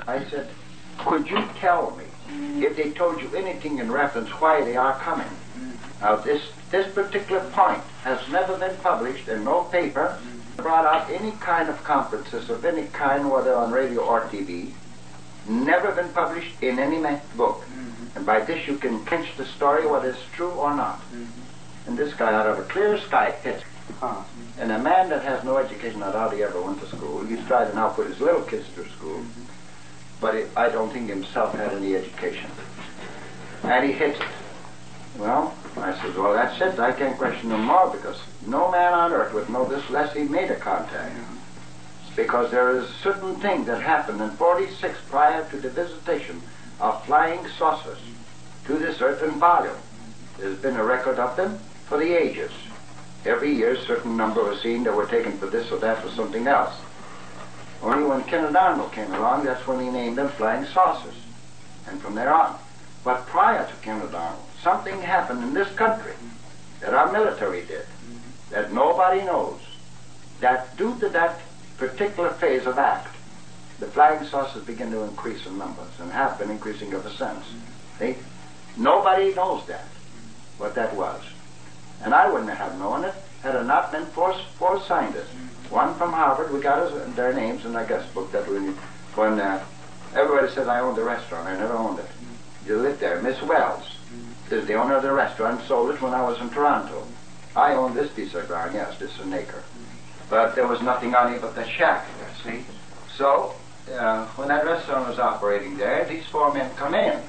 I said, could you tell me if they told you anything in reference why they are coming? Now, this particular point has never been published in no paper, brought out any kind of conferences of any kind, whether on radio or TV, never been published in any book. And by this you can clinch the story whether it's true or not. And this guy out of a clear sky hits. And a man that has no education, not how he ever went to school, he's tried to now put his little kids through school, but I don't think himself had any education. And he hits it. Well, I said, well, that's it. I can't question no more, because no man on earth would know this unless he made a contact. Because there is a certain thing that happened in 46 prior to the visitation of flying saucers to this earth in volume. There's been a record of them for the ages. Every year, a certain number were seen that were taken for this or that for something else. Only when Kenneth Arnold came along, that's when he named them flying saucers. And from there on. But prior to Kenneth Arnold, something happened in this country that our military did that nobody knows, that due to that particular phase of act, the flying saucers begin to increase in numbers and have been increasing ever since. See? Nobody knows that, what that was. And I wouldn't have known it had it not been four scientists. One from Harvard, we got their names in our guest book that when everybody said I owned the restaurant, I never owned it. You lived there. Miss Wells is the owner of the restaurant, sold it when I was in Toronto. I own this piece of ground, yes, this is an acre. But there was nothing on it but the shack there, see? So, when that restaurant was operating there, these four men come in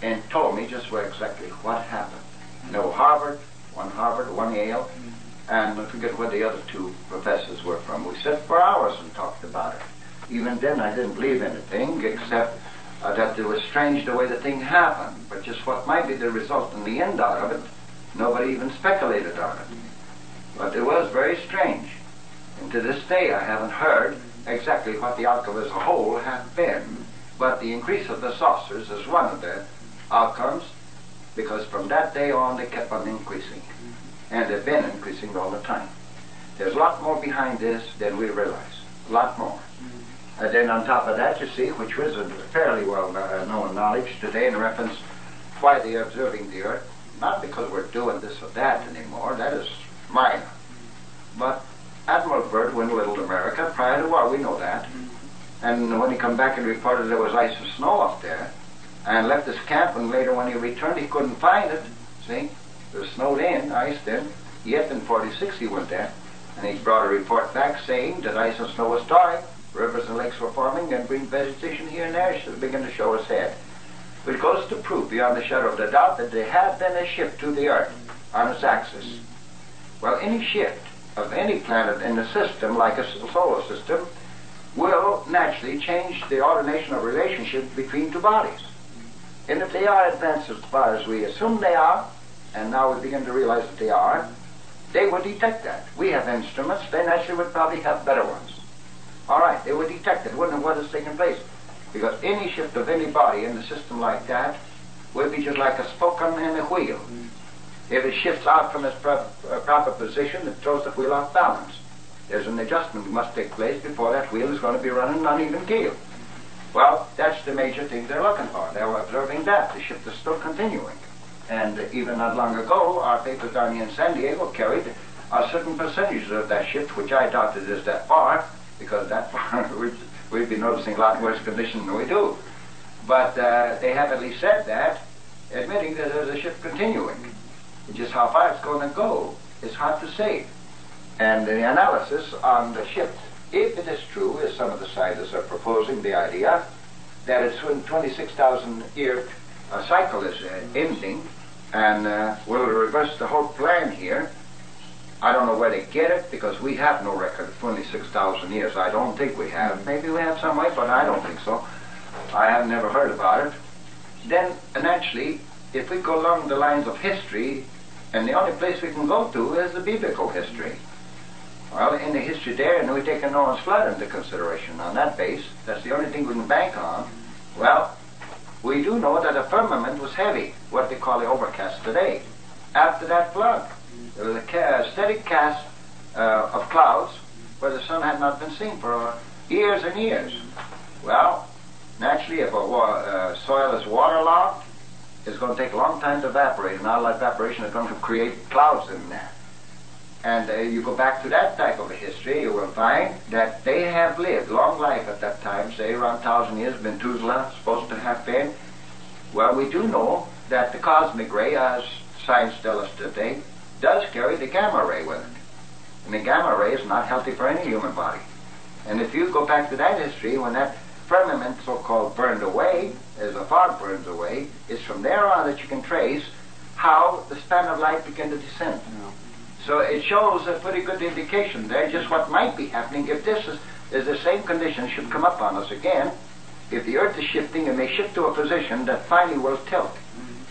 and told me just exactly what happened. No Harvard, one Yale, and I forget where the other two professors were from. We sat for hours and talked about it. Even then I didn't believe anything except that it was strange the way the thing happened. But just what might be the result in the end out of it, nobody even speculated on it. But it was very strange. And to this day I haven't heard exactly what the outcome as a whole has been. But the increase of the saucers is one of the outcomes, because from that day on they kept on increasing. And they've been increasing all the time. There's a lot more behind this than we realize. A lot more. And then on top of that, you see, which was a fairly well-known knowledge today in reference why they're observing the Earth, not because we're doing this or that anymore, that is minor. But Admiral Byrd went to Little America prior to war, we know that. And when he come back and reported there was ice and snow up there, and left his camp, and later when he returned he couldn't find it, see? It was snowed in, iced in. Yet in 46 he went there, and he brought a report back saying that ice and snow was thawing, rivers and lakes were forming, and green vegetation here and there should begin to show its head. Which goes to prove beyond the shadow of the doubt that there had been a shift to the Earth on its axis. Well, any shift of any planet in the system, like a solar system, will naturally change the ordination of relationships between two bodies. And if they are advanced as far as we assume they are, and now we begin to realize that they would detect that. We have instruments, they naturally would probably have better ones. All right, they would detect it, wouldn't know what is taking place. Because any shift of any body in the system like that would be just like a spoke in a wheel. If it shifts out from its proper position, it throws the wheel off balance. There's an adjustment that must take place before that wheel is going to be running on even keel. Well, that's the major thing they're looking for. They're observing that. The shift is still continuing. And even not long ago, our papers down here in San Diego carried a certain percentage of that shift, which I doubt it is that far, because that far we'd be noticing a lot worse condition than we do. But they have at least said that, admitting that there's a shift continuing. Just how far it's going to go is hard to say. And the analysis on the shift, if it is true, as some of the scientists are proposing the idea, that it's when 26,000 year cycle is ending, and will reverse the whole plan here. I don't know where they get it, because we have no record of 26,000 years. I don't think we have. Maybe we have some way, but I don't think so. I have never heard about it. Then, naturally, if we go along the lines of history, and the only place we can go to is the biblical history. Well, in the history there, and we take a Noah's flood into consideration on that base, that's the only thing we can bank on. Well, we do know that the firmament was heavy, what they call the overcast today. After that flood, there was a steady cast of clouds where the sun had not been seen for years and years. Well, Naturally, if a soil is waterlogged, it's going to take a long time to evaporate, and all that evaporation is going to create clouds in there. And you go back to that type of a history, you will find that they have lived long life at that time, say around 1,000 years, Methuselah supposed to have been. Well, we do know that the cosmic ray, as science tells us today, does carry the gamma ray with it. And the gamma ray is not healthy for any human body. And if you go back to that history, when that firmament so-called burned away, as the fog burns away, it's from there on that you can trace how the span of light began to descend. Yeah. So it shows a pretty good indication there just what might be happening if this is the same condition should come up on us again. If the Earth is shifting, it may shift to a position that finally will tilt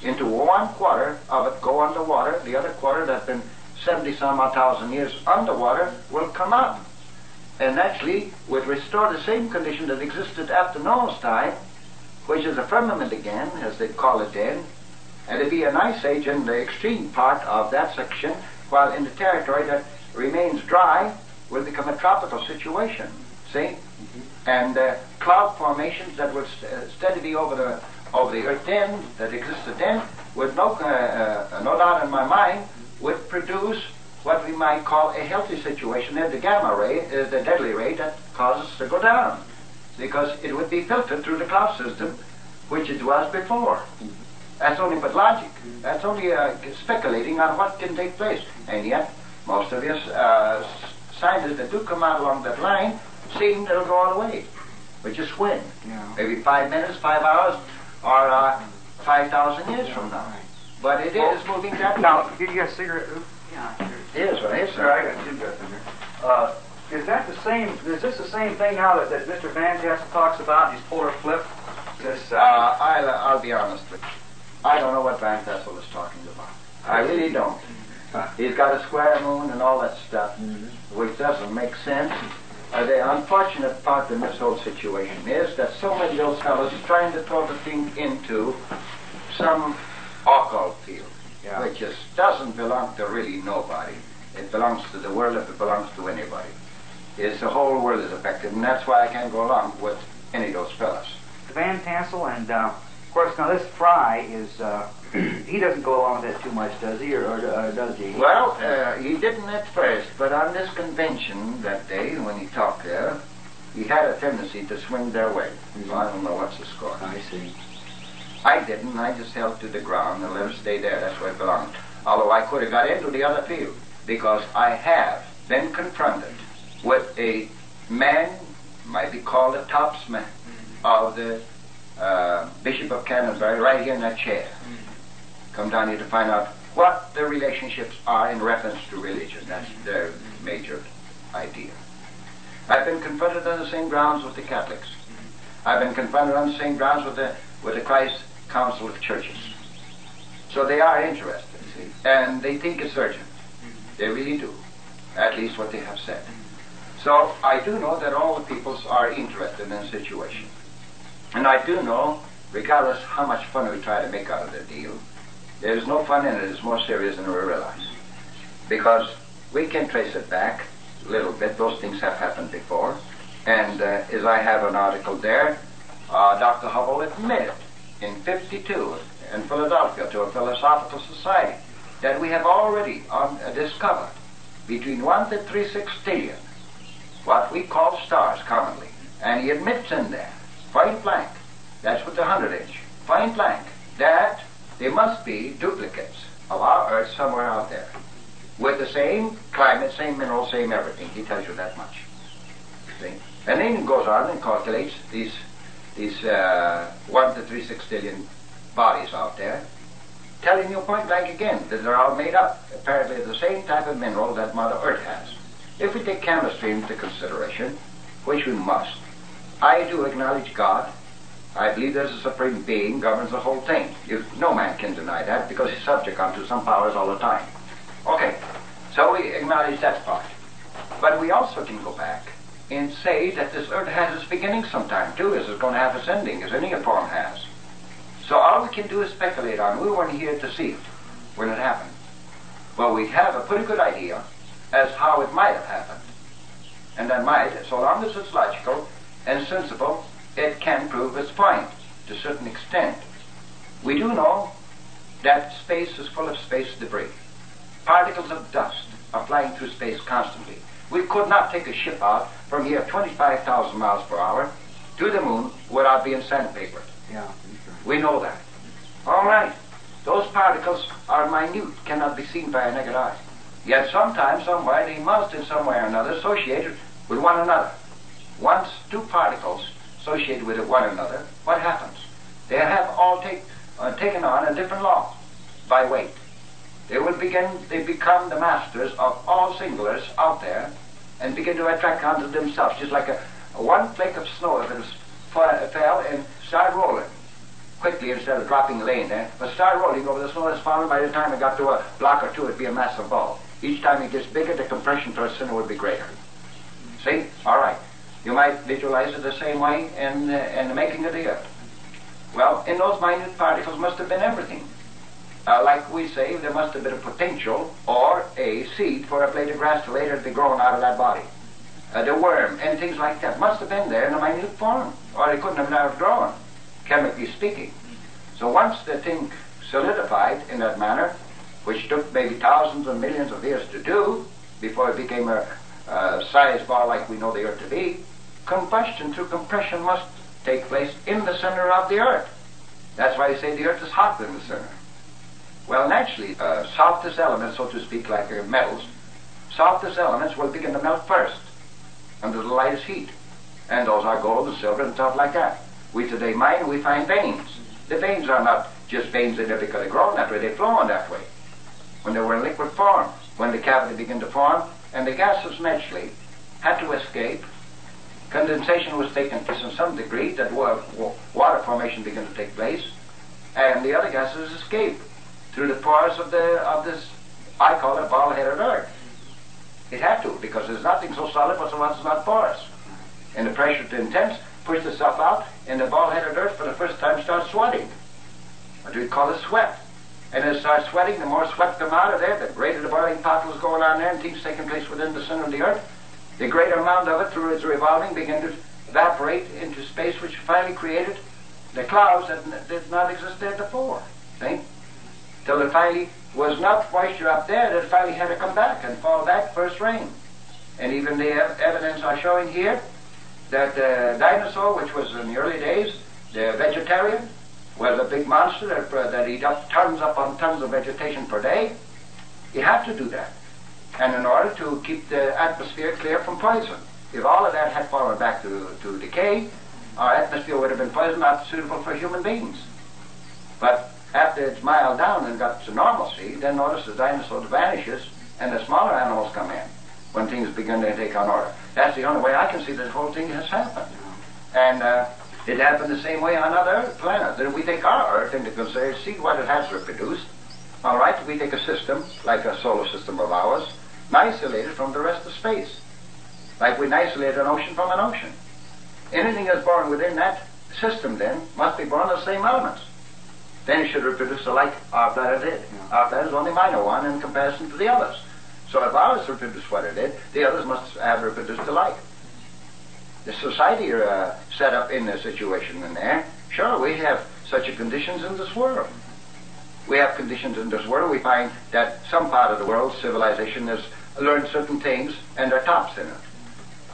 into one quarter of it go underwater, the other quarter that's been 70-some odd thousand years underwater will come up. And actually would restore the same condition that existed after Noah's time, which is a firmament again, as they call it then, and it'd be an ice age in the extreme part of that section, while in the territory that remains dry will become a tropical situation, see? And cloud formations that would steadily over the earth then, that existed then, would no doubt in my mind, would produce what we might call a healthy situation. And the gamma ray is the deadly ray that causes us to go down, because it would be filtered through the cloud system, which it was before. That's only but logic. That's only speculating on what can take place. And yet, most of us scientists that do come out along that line seem it'll go all the way. But just when? Yeah. Maybe 5 minutes, 5 hours, or 5,000 years from now. But it is moving that way. Now, did you get a cigarette? Yeah, sure. It is, right? Sir, I got cigarettes in here. Is that the same? Is this the same thing now that Mr. Van Tassel talks about? These polar flips. This. I'll be honest with you. I don't know what Van Tassel is talking about. I really don't. He's got a square moon and all that stuff, which doesn't make sense. The unfortunate part in this whole situation is that so many of those fellows are trying to throw the thing into some occult field, which just doesn't belong to really nobody. It belongs to the world if it belongs to anybody. It's the whole world is affected, and that's why I can't go along with any of those fellows. Van Tassel, and of course now this Fry is, he doesn't go along with that too much, does he, or does he? Well, he didn't at first, but on this convention that day when he talked there, he had a tendency to swing their way. So I don't know what's the score. I see. I didn't. I just held to the ground and let it stay there. That's where it belonged. Although I could have got into the other field, because I have been confronted with a man, might be called a topsman, of the Bishop of Canterbury, right here in that chair. Come down here to find out what the relationships are in reference to religion. That's their major idea. I've been confronted on the same grounds with the Catholics. I've been confronted on the same grounds with the Christ Council of Churches. So they are interested, see, and they think it's urgent. They really do, at least what they have said. So I do know that all the peoples are interested in the situation. And I do know, regardless how much fun we try to make out of the deal, there's no fun in it. It's more serious than we realize. Because we can trace it back a little bit. Those things have happened before. And as I have an article there, Dr. Hubble admitted in '52 in Philadelphia to a philosophical society that we have already discovered between 1 to 3 sextillion what we call stars commonly. And he admits in there, point blank, that's with the 100-inch, point blank, that there must be duplicates of our Earth somewhere out there with the same climate, same minerals, same everything. He tells you that much. See? And then he goes on and calculates these 1 to 3 sextillion bodies out there, telling you point blank again that they're all made up apparently of the same type of mineral that Mother Earth has. If we take chemistry into consideration, which we must, I do acknowledge God. I believe there's a supreme being governs the whole thing. No man can deny that because he's subject unto some powers all the time. Okay, so we acknowledge that part. But we also can go back and say that this Earth has its beginning sometime too, as it's going to have its ending, as any form has. So all we can do is speculate on. We weren't here to see it when it happened. Well, we have a pretty good idea as how it might have happened. And that might, so long as it's logical and sensible, it can prove its point to a certain extent. We do know that space is full of space debris. Particles of dust are flying through space constantly. We could not take a ship out from here 25,000 miles per hour to the moon without being sandpapered. Yeah. We know that. All right. Those particles are minute, cannot be seen by a naked eye. Yet sometime, somewhere, they must in some way or another associated with one another. Once two particles associated with one another, what happens? They have all taken on a different law by weight. They become the masters of all singulars out there and begin to attract onto themselves, just like one flake of snow, if it fell and started rolling quickly instead of dropping laying there, but start rolling over the snow that's fallen. By the time it got to a block or two, it'd be a massive ball. Each time it gets bigger, the compression towards the center would be greater. See? All right. You might visualize it the same way in the making of the Earth. Well, in those minute particles must have been everything. Like we say, there must have been a potential or a seed for a blade of grass to later be grown out of that body. The worm and things like that must have been there in a minute form, or it couldn't have never grown, chemically speaking. So once the thing solidified in that manner, which took maybe thousands and millions of years to do before it became a size ball like we know the Earth to be, combustion through compression must take place in the center of the Earth. That's why they say the Earth is hot in the center. Well, naturally, softest elements, so to speak, like metals, softest elements will begin to melt first under the lightest heat. And those are gold and silver and stuff like that. We today mine, we find veins. The veins are not just veins that never could have grown that way, they flow on that way. When they were in liquid form, when the cavity began to form, and the gases naturally had to escape, condensation was taking place in some degree, that water formation began to take place, and the other gases escaped through the pores of this, I call it ball-headed Earth. It had to, because there's nothing so solid but what's not porous. And the pressure to intense pushed itself out, and the ball-headed Earth for the first time starts sweating. What we call it sweat. And as it starts sweating, the more sweat come out of there, the greater the boiling particles going on there, and things taking place within the center of the Earth, the greater amount of it through its revolving began to evaporate into space, which finally created the clouds that did not exist there before. See? Till it finally was not moisture up there, that it finally had to come back and fall back first rain. And even the evidence are showing here that the dinosaur, which was in the early days, the vegetarian, was a big monster that eat up tons upon tons of vegetation per day. You have to do that. And in order to keep the atmosphere clear from poison. If all of that had fallen back to decay, our atmosphere would have been poisoned, not suitable for human beings. But after it's mild down and got to normalcy, then notice the dinosaur vanishes and the smaller animals come in when things begin to take on order. That's the only way I can see this whole thing has happened. And it happened the same way on other planets. Then we take our Earth into consideration, see what it has reproduced. All right, we take a system, like a solar system of ours, isolated from the rest of space. Like we isolate an ocean from an ocean. Anything that's born within that system then must be born of the same elements. Then it should reproduce like our planet did. Our planet is only minor one in comparison to the others. So if ours reproduced what it did, the others must have reproduced alike. The society are set up in a situation in there. Sure, we have such conditions in this world. We have conditions in this world. We find that some part of the world, civilization, has learned certain things and they're tops in it.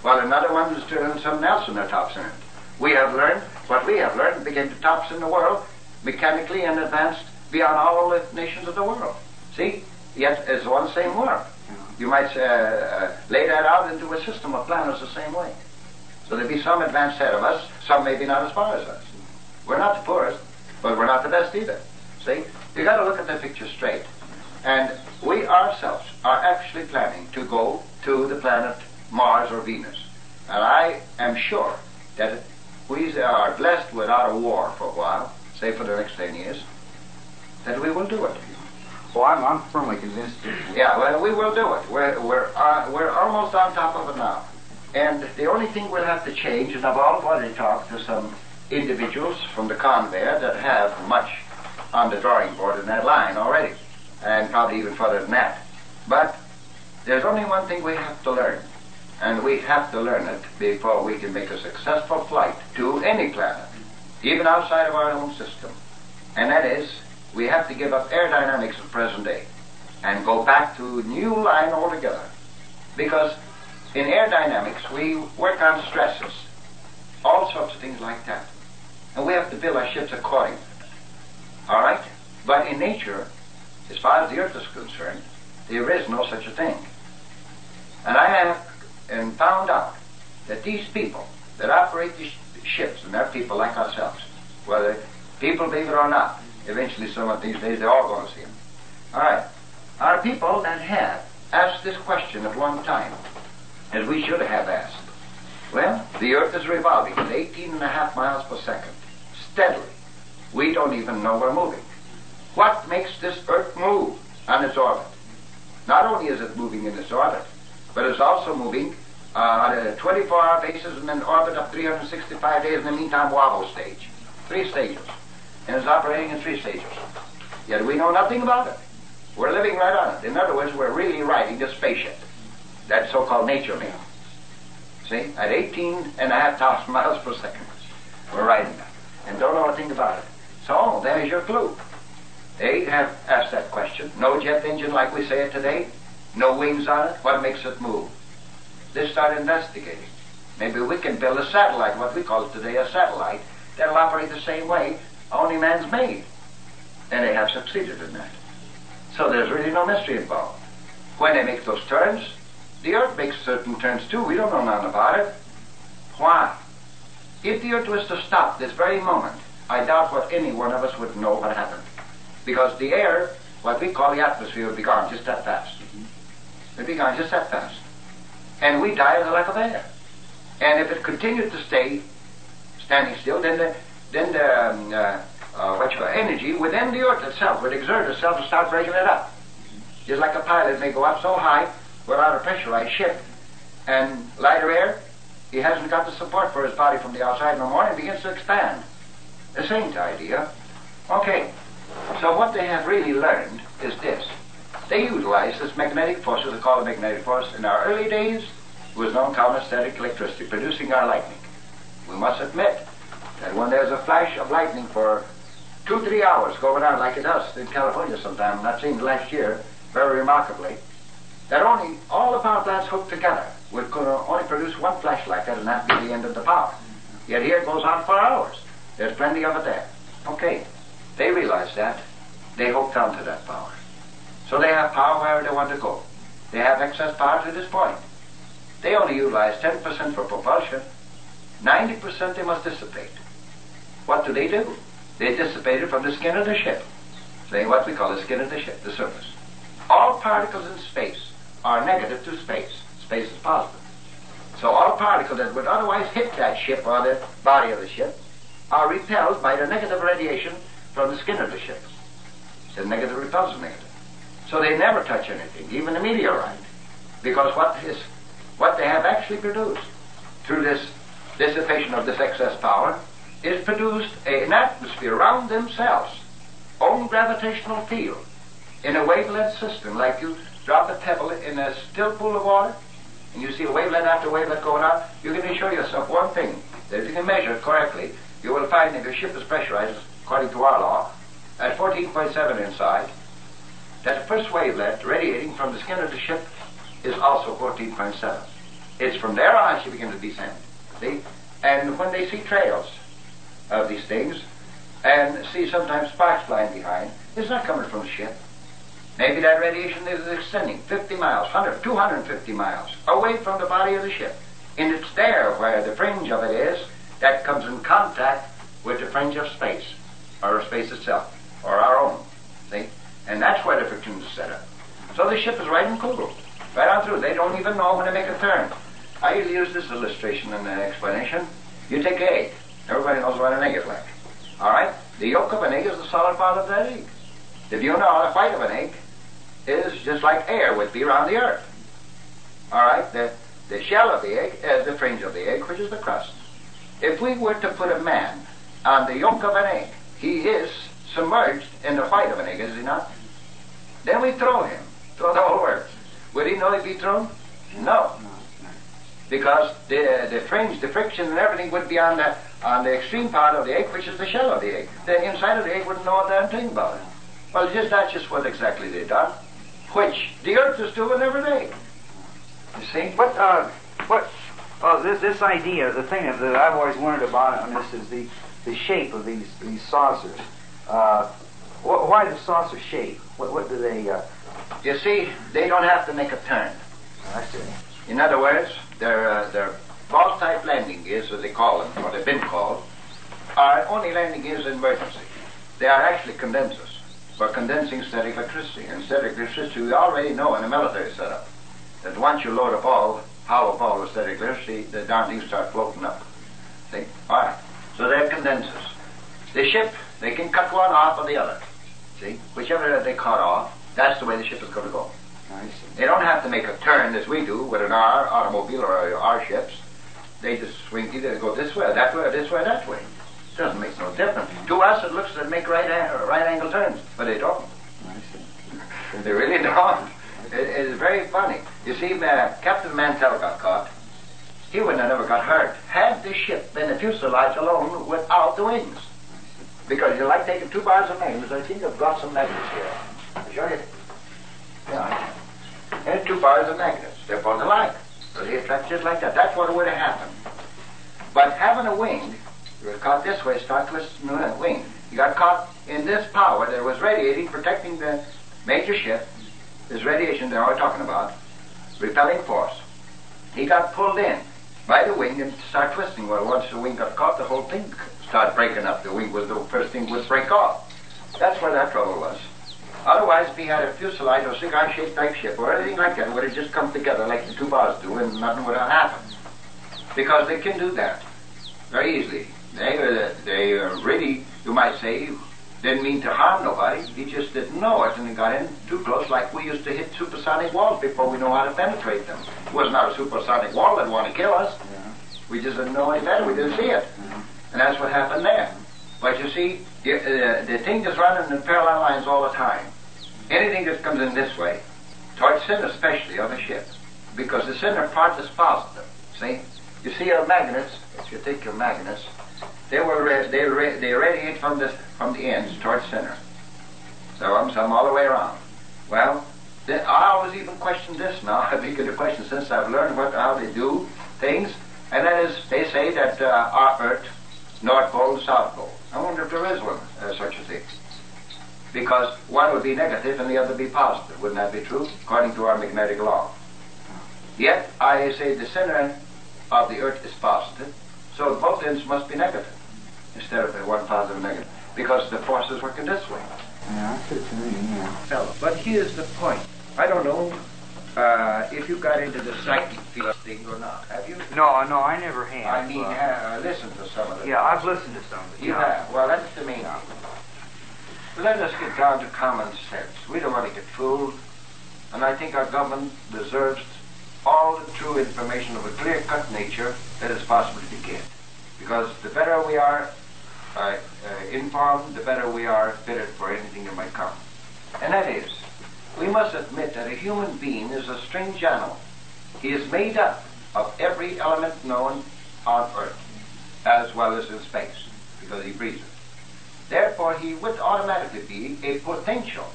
While another one is doing something else and they're tops in it. We have learned what we have learned and became the tops in the world, mechanically and advanced beyond all the nations of the world. See? Yet it's one same world. You might lay that out into a system of planets the same way. So there'll be some advanced ahead of us, some maybe not as far as us. We're not the poorest, but we're not the best either. See? You got to look at the picture straight. And we ourselves are actually planning to go to the planet Mars or Venus. And I am sure that if we are blessed without a war for a while, say for the next 10 years, that we will do it. Well, I'm firmly convinced. Yeah, well, we will do it. We're almost on top of it now. And the only thing we'll have to change, and I've already talked to some individuals from the conveyor that have much on the drawing board in that line already, and probably even further than that. But there's only one thing we have to learn, and we have to learn it before we can make a successful flight to any planet, even outside of our own system. And that is, we have to give up aerodynamics of present day and go back to a new line altogether. Because in aerodynamics, we work on stresses, all sorts of things like that. And we have to build our ships accordingly. All right? But in nature, as far as the Earth is concerned, there is no such a thing. And I have found out that these people that operate these ships, and they're people like ourselves, whether people believe it or not, eventually some of these days they're all going to see them. All right. Are people that have asked this question at one time, as we should have asked. Well, the Earth is revolving at 18.5 miles per second, steadily. We don't even know we're moving. What makes this Earth move on its orbit? Not only is it moving in its orbit, but it's also moving on a 24-hour basis and an orbit of 365 days in the meantime wobble stage. 3 stages. And it's operating in 3 stages. Yet we know nothing about it. We're living right on it. In other words, we're really riding a spaceship. That so-called nature mail. See? At 18,500 miles per second. We're riding that. And don't know a thing about it. So, there's your clue. They have asked that question. No jet engine like we say it today. No wings on it. What makes it move? They start investigating. Maybe we can build a satellite, what we call it today a satellite, that'll operate the same way only man's made. And they have succeeded in that. So there's really no mystery involved. When they make those turns, the Earth makes certain turns too. We don't know nothing about it. Why? If the Earth was to stop this very moment, I doubt what any one of us would know what happened. Because the air, what we call the atmosphere, would be gone just that fast. It would be gone just that fast. And we die of the lack of air. And if it continued to stay standing still, then the energy within the Earth itself would exert itself and start breaking it up. Just like a pilot may go up so high without a pressurized ship, and lighter air, he hasn't got the support for his body from the outside no more, and it begins to expand. The same idea. Okay, so what they have really learned is this. They utilize this magnetic force, as they call it magnetic force. In our early days, it was known counter-static electricity, producing our lightning. We must admit that when there's a flash of lightning for 2-3 hours going on like it does in California sometime, that seemed last year, very remarkably, that only all the power plants hooked together would only produce one flash like that, and that'd be the end of the power. Yet here it goes on for hours. There's plenty of it there. Okay, they realize that. They hooked onto that power. So they have power wherever they want to go. They have excess power to this point. They only utilize 10% for propulsion. 90% they must dissipate. What do? They dissipate it from the skin of the ship. Saying what we call the skin of the ship, the surface. All particles in space are negative to space. Space is positive. So all particles that would otherwise hit that ship or the body of the ship are repelled by the negative radiation from the skin of the ship. The negative repels the negative. So they never touch anything, even a meteorite. Because what they have actually produced through this dissipation of this excess power is produced an atmosphere around themselves, own gravitational field, in a wavelength system, like you drop a pebble in a still pool of water, and you see wavelet after wavelet going on. You can assure yourself one thing, that if you can measure it correctly, you will find if your ship is pressurized, according to our law, at 14.7 inside, that the first wavelet radiating from the skin of the ship is also 14.7. It's from there on she begins to descend. See? And when they see trails of these things, and see sometimes sparks flying behind, it's not coming from the ship. Maybe that radiation is extending 50 miles, 100, 250 miles away from the body of the ship. And it's there where the fringe of it is that comes in contact with the fringe of space, or space itself, or our own. See? And that's where the friction is set up. So the ship is right and cool, right on through. They don't even know when to make a turn. I usually use this illustration in the explanation. You take an egg. Everybody knows what an egg is like. All right? The yolk of an egg is the solid part of that egg. If you know, the white of an egg is just like air would be around the Earth. All right? The shell of the egg is the fringe of the egg, which is the crust. If we were to put a man on the yolk of an egg, he is submerged in the white of an egg, is he not? Then we throw him, throw the whole earth. Would he know he'd be thrown? No. because the friction and everything would be on the extreme part of the egg, which is the shell of the egg. The inside of the egg wouldn't know a damn thing about it. Well, that's just what exactly they done, which the Earth is doing every day. You see? This idea, the thing that I've always wondered about on this is the shape of these saucers. Why the saucer shape? What do they? You see, they don't have to make a turn. I see. In other words, their ball-type landing gears, as they call them, or they've been called, are only landing gears in emergency. They are actually condensers for condensing static electricity. And static electricity, we already know in a military setup that once you load a ball, hollow ball with static electricity, the darn things start floating up. See? All right. So they're condensers. The ship, they can cut one off of the other. See? Whichever they cut off, that's the way the ship is going to go. I see. They don't have to make a turn as we do with an R automobile or our ships. They just swing either go this way, that way, or this way, that way. It doesn't make no difference. To us, it looks as if they make right angle turns, but they don't. I see. They really don't. It is very funny. You see, Captain Mantell got caught. He wouldn't have never got hurt had the ship been a fuselage alone without the wings. Because you like taking 2 bars of magnets. I think I've got some magnets here. I'll show you. Yeah. And 2 bars of magnets. They're both alike. So they attract just like that. That's what would have happened. But having a wing, you were caught this way, start twisting the wing. You got caught in this power that was radiating, protecting the major ship. This radiation they're all talking about, repelling force. He got pulled in by the wing and started twisting. Well, once the wing got caught, the whole thing started breaking up. The wing was the first thing would break off. That's where that trouble was. Otherwise, if he had a fuselage or cigar-shaped type ship or anything like that, it would have just come together like the 2 bars do, and nothing would have happened. Because they can do that very easily. They really, you might say, didn't mean to harm nobody. He just didn't know it, and he got in too close, like we used to hit supersonic walls before we know how to penetrate them. It was not a supersonic wall that wanted to kill us. Yeah. We just didn't know any better. We didn't see it. Yeah. And that's what happened there. But you see, the thing is running in parallel lines all the time. Anything that comes in this way, towards center especially of a ship, because the center part is positive. See? You see your magnets, if you take your magnets, they radiate from the ends towards center. Some all the way around. Well, I always even question this now. I think of the question since I've learned how they do things, and that is, they say that our Earth, North Pole and South Pole. I wonder if there is one, such a thing. Because one would be negative and the other be positive. Wouldn't that be true? According to our magnetic law. Yet, I say the center of the Earth is positive, so both ends must be negative, instead of one positive and negative, because the force is working this way. Yeah, that's what you mean, yeah. But here's the point. I don't know if you got into the psychic field thing or not. Have you? No, I never have. I mean, listen to some of it. Yeah, I've listened to some of it. You have? Well, that's to me now. Let us get down to common sense. We don't want to get fooled, and I think our government deserves all the true information of a clear-cut nature that is possible to get. Because the better we are informed, the better we are fitted for anything that might come. And that is, we must admit that a human being is a strange animal. He is made up of every element known on Earth, as well as in space, because he breathes it. Therefore, he would automatically be a potential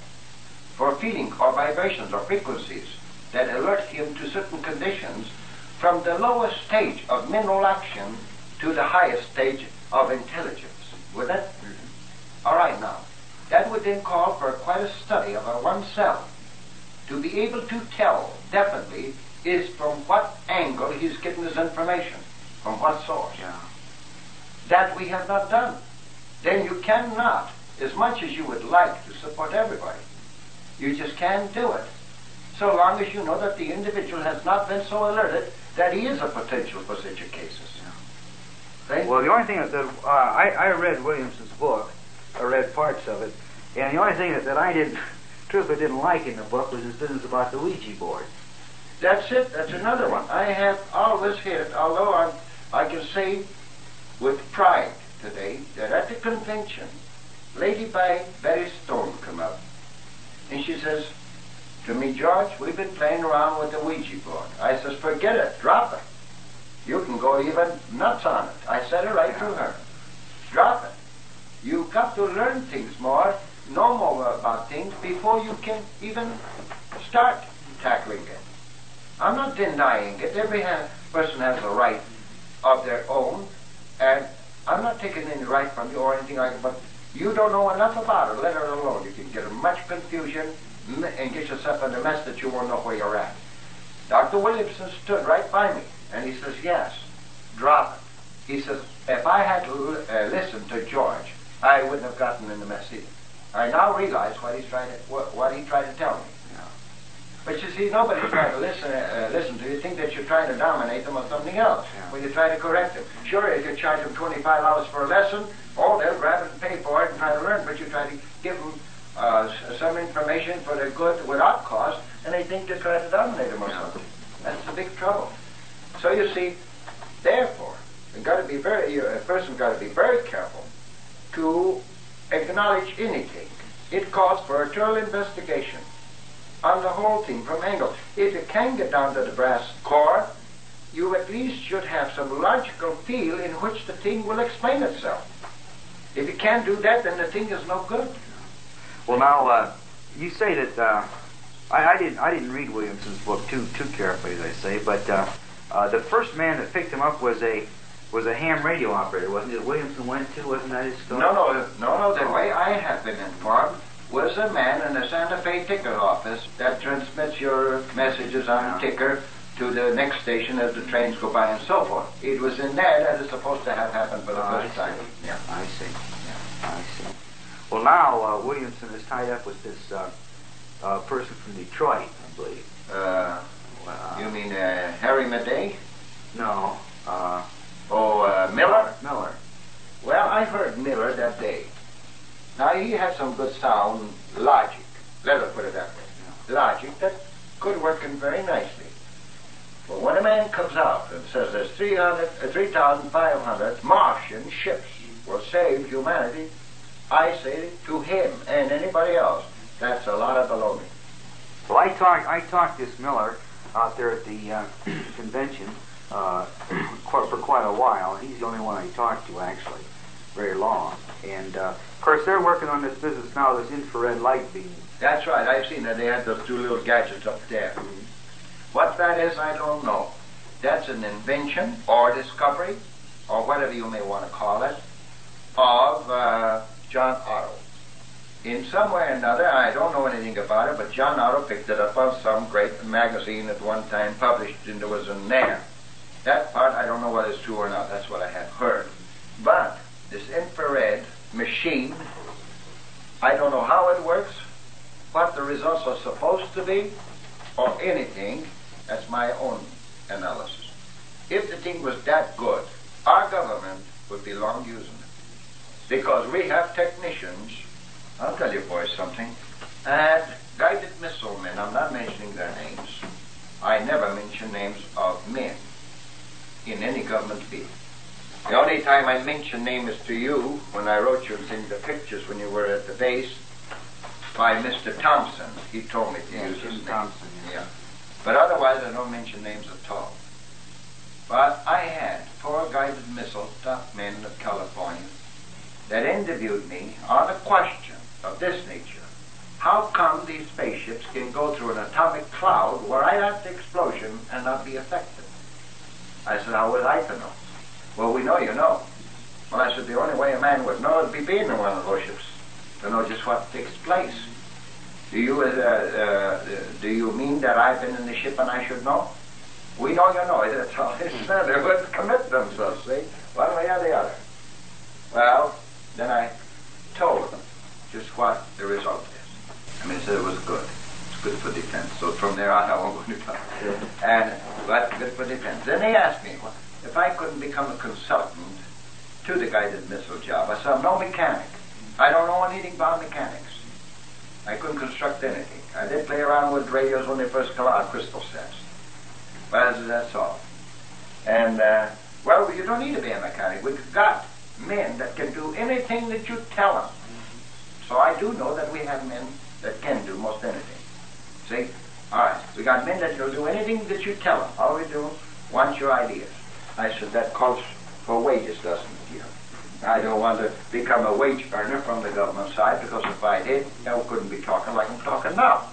for feeling or vibrations or frequencies that alert him to certain conditions from the lowest stage of mineral action to the highest stage of intelligence. Would that? Mm-hmm. All right, now. That would then call for quite a study of our oneself to be able to tell definitely is from what angle he's getting his information, from what source. Yeah. That we have not done. Then you cannot, as much as you would like to support everybody, you just can't do it. So long as you know that the individual has not been so alerted that he is a potential for such cases. Yeah. Right? Well, the only thing that I read Williamson's book, I read parts of it, and the only thing that I truthfully didn't like in the book was his business about the Ouija board. That's it. That's another one. I have always heard, although I can say with pride today that at the convention, Lady Betty Stone came up, and she says to me, George, we've been playing around with the Ouija board. I says, forget it, drop it. You can go even nuts on it. I said it right to her. Drop it. You've got to learn things more, know more about things before you can even start tackling it. I'm not denying it. Every person has a right of their own, and I'm not taking any right from you or anything like that, but you don't know enough about it. Let it alone. You can get in much confusion and get yourself in a mess that you won't know where you're at. Dr. Williamson stood right by me, and he says, yes, drop it. He says, if I had listened to George, I wouldn't have gotten in the mess either. I now realize what he tried to tell me. Yeah. But you see, nobody's trying to listen to you. Think that you're trying to dominate them or something else when you try to correct them. Sure, if you charge them $25 for a lesson, they'll grab it and pay for it and try to learn, but you try to give them some information for their good without cost, and they think you're trying to dominate them or something. That's the big trouble. So you see, therefore, a person got to be very careful to acknowledge anything. It calls for a thorough investigation on the whole thing from angles. If you can get down to the brass core, you at least should have some logical feel in which the thing will explain itself. If you can't do that, then the thing is no good. Well, now you say that I didn't read Williamson's book too carefully, as I say, but the first man that picked him up was a ham radio operator, wasn't it? Williamson went to, wasn't that his story? No. The way I have been informed was a man in the Santa Fe ticket office that transmits your messages on ticker to the next station as the trains go by and so forth. It was in there that it's supposed to have happened for the first time. Yeah. I see. Yeah. I see. Well, now Williamson is tied up with this person from Detroit, I believe. You mean Harry Madej? No. Miller? Miller. Well, I heard Miller that day. Now, he had some good sound logic. Let us put it that way. Yeah. Logic that could work in very nicely. But when a man comes out and says there's 3,500 Martian ships will save humanity, I say to him and anybody else, that's a lot of baloney. Well, I talked this Miller out there at the convention for quite a while. He's the only one I talked to, actually, very long. And, of course, they're working on this business now, this infrared light beam. That's right. I've seen that they had those two little gadgets up there. What that is, I don't know. That's an invention or discovery, or whatever you may want to call it, of John Otto. In some way or another, I don't know anything about it, but John Otto picked it up on some great magazine at one time, published, and it was in there. That part, I don't know whether it's true or not. That's what I have heard. But this infrared machine, I don't know how it works, what the results are supposed to be, or anything. That's my own analysis. If the thing was that good, our government would be long using it. Because we have technicians, I'll tell you boys something, and guided missile men, I'm not mentioning their names. I never mention names of men in any government field. The only time I mention names is to you when I wrote you and sent the pictures when you were at the base by Mr. Thompson. He told me to use his name. Thompson, yeah. But otherwise I don't mention names at all. But I had 4 guided missile top men of California that interviewed me on a question of this nature. How come these spaceships can go through an atomic cloud where I had the explosion and not be affected? I said, how was I to know? Well, we know you know. Well, I said, the only way a man would know would be being in one of those ships to know just what takes place. Do you mean that I've been in the ship and I should know? We know you know. That's all they said. They wouldn't commit themselves, see? One way or the other. Well, then I told them just what the result is. I mean, they said it was good. It's good for defense. So from there on, I won't go to talk. But good for defense. Then they asked me if I couldn't become a consultant to the guided missile job. I said, I'm no mechanic. I don't know anything about mechanics. I couldn't construct anything. I did play around with radios when they first come out, crystal sets. But that's all. And, well, you don't need to be a mechanic. We've got men that can do anything that you tell them. So I do know that we have men that can do most anything. See? All right. We got men that will do anything that you tell them. All we do, want your ideas. I said, that calls for wages, doesn't it, dear? I don't want to become a wage earner from the government side, because if I did, I couldn't be talking like I'm talking now.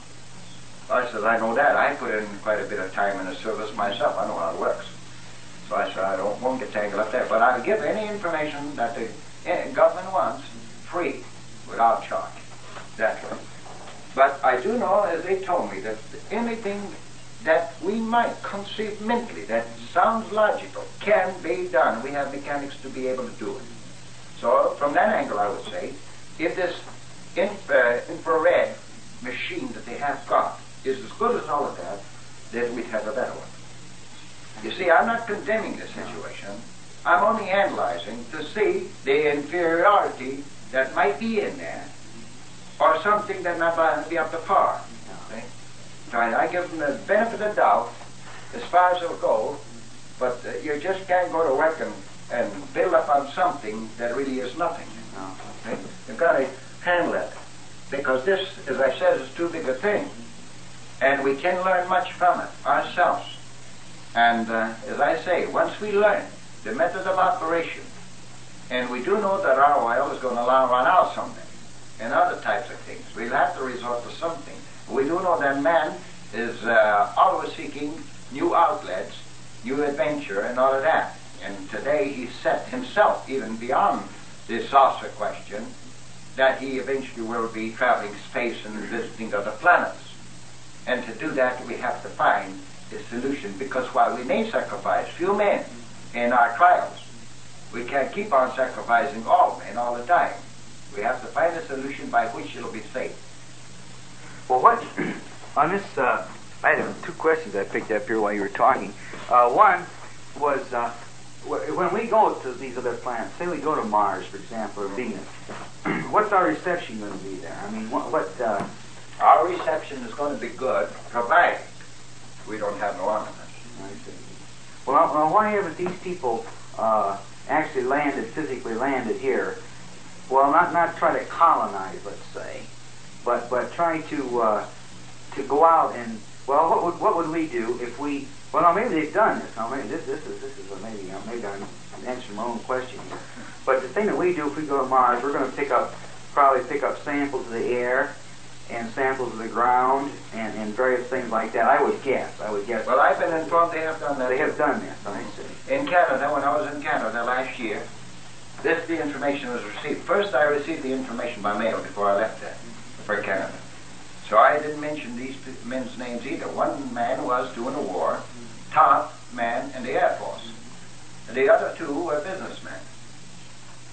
I said, I know that. I put in quite a bit of time in the service myself. I know how it works. So I said, I won't get tangled up there. But I'll give any information that the government wants free, without charge. That's right. But I do know, as they told me, that anything that we might conceive mentally, that sounds logical, can be done. We have mechanics to be able to do it. So from that angle, I would say, if this infrared machine that they have got is as good as all of that, then we'd have a better one. You see, I'm not condemning the situation. I'm only analyzing to see the inferiority that might be in there, or something that might be up to par. Okay? So I give them the benefit of the doubt as far as it'll go, but you just can't go to work and build up on something that really is nothing. Okay? You've got to handle it, because this, as I said, is too big a thing, and we can learn much from it ourselves. And as I say, once we learn the method of operation, and we do know that our oil is going to run out someday, and other types of things, we'll have to resort to something. We do know that man is always seeking new outlets, new adventure, and all of that. And today he's set himself even beyond the saucer question, that he eventually will be traveling space and visiting other planets. And to do that, we have to find a solution, because while we may sacrifice few men in our trials, we can't keep on sacrificing all men all the time. We have to find a solution by which it'll be safe. Well, what on this, I had two questions I picked up here while you were talking. One was, when we go to these other planets, say we go to Mars, for example, or Venus, what's our reception going to be there? I mean, Our reception is going to be good, provided we don't have no armaments. I see. Well, why haven't these people actually physically landed here? Well, not try to colonize, let's say, but try to go out and, well, what would we do if we? Well, now maybe they've done this. Now maybe this is maybe I'm answering my own question here. But the thing that we do if we go to Mars, we're going to probably pick up samples of the air and samples of the ground and various things like that. I would guess. Well, I've been informed they have done that. They have done this, I see. In Canada, when I was in Canada last year, the information was received. First, I received the information by mail before I left there for Canada. So I didn't mention these men's names either. One man was doing a war, top man in the Air Force. And the other two were businessmen.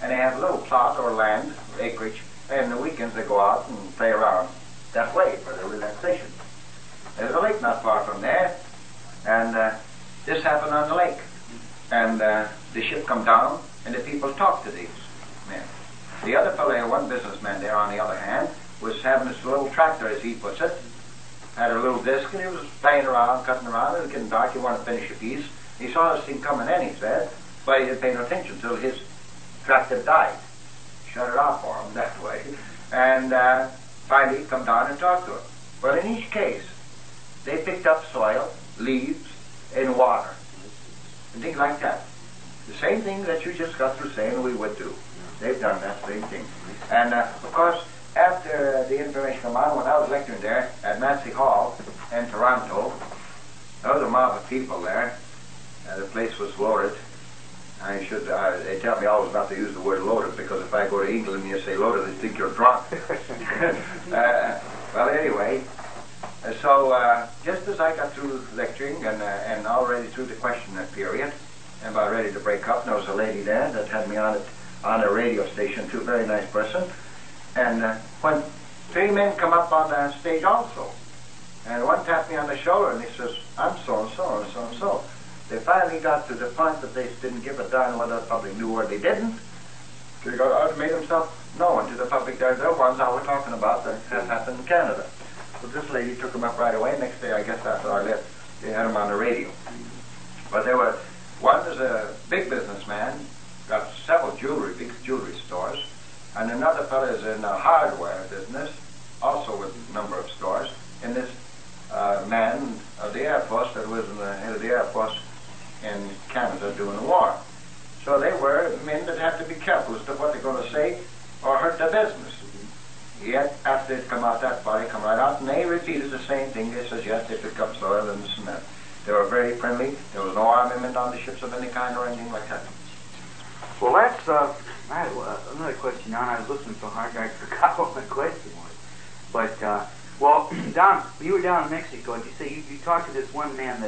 And they have a little plot or land, acreage, and the weekends they go out and play around that way for their relaxation. There's a lake not far from there, and this happened on the lake. And the ship come down, and the people talked to these men. The other fellow, one businessman there, on the other hand, was having this little tractor, as he puts it, had a little disc, and he was playing around, cutting around. It was getting dark. He wanted to finish a piece. He saw this thing coming in, he said, but he didn't pay no attention until his tractor died. Shut it off for him that way. And finally, he come down and talked to him. Well, in each case, they picked up soil, leaves, and water, and things like that. The same thing that you just got through saying we would do. They've done that same thing. And, of course, after the information came out, when I was lecturing there at Massey Hall in Toronto, there was a mob of people there. The place was loaded. They tell me always not to use the word loaded, because if I go to England and you say loaded, they think you're drunk. Well, anyway, so just as I got through lecturing and already through the question period, and about ready to break up, there was a lady there that had me on a radio station too, very nice person. And when three men come up on the stage also, and one tapped me on the shoulder and he says, I'm so-and-so and so-and-so. They finally got to the point that they didn't give a darn whether the public knew or they didn't. They got out and made themselves known to the public. They're the ones I was talking about that has happened in Canada. So this lady took them up right away. Next day, I guess after I left, they had them on the radio. But one was a big businessman, got several big jewelry stores, and another fellow is in the hardware business, also with a number of stores. And this man of the Air Force that was in the head of the Air Force in Canada doing the careful as to what they're going to say or hurt their business. Yet, after it come out, that body come right out, and they repeated the same thing. They says, yes, they picked up soil and this and that. They were very friendly. There was no armament on the ships of any kind or anything like that. Well, that's I had another question on. I was listening so hard I forgot what my question was. But, well, Don, you were down in Mexico, and you say you talked to this one man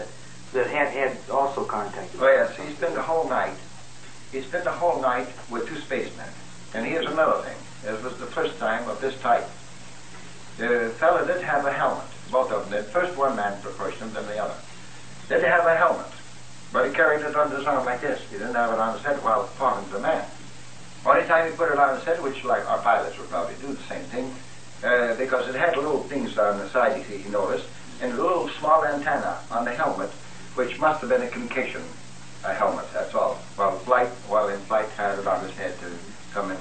that had also contacted you. Oh, yes, he spent the whole night. He spent the whole night with two spacemen. And here's another thing. This was the first time of this type. The fellow did have a helmet. Both of them did. First one man proportion, then the other. Did have a helmet, but he carried it under his arm like this. He didn't have it on his head while talking to the man. Only time he put it on his head, which like our pilots would probably do the same thing, because it had little things on the side, he noticed, and a little small antenna on the helmet, which must have been a communication helmet, that's all. While in flight, had it on his head to come in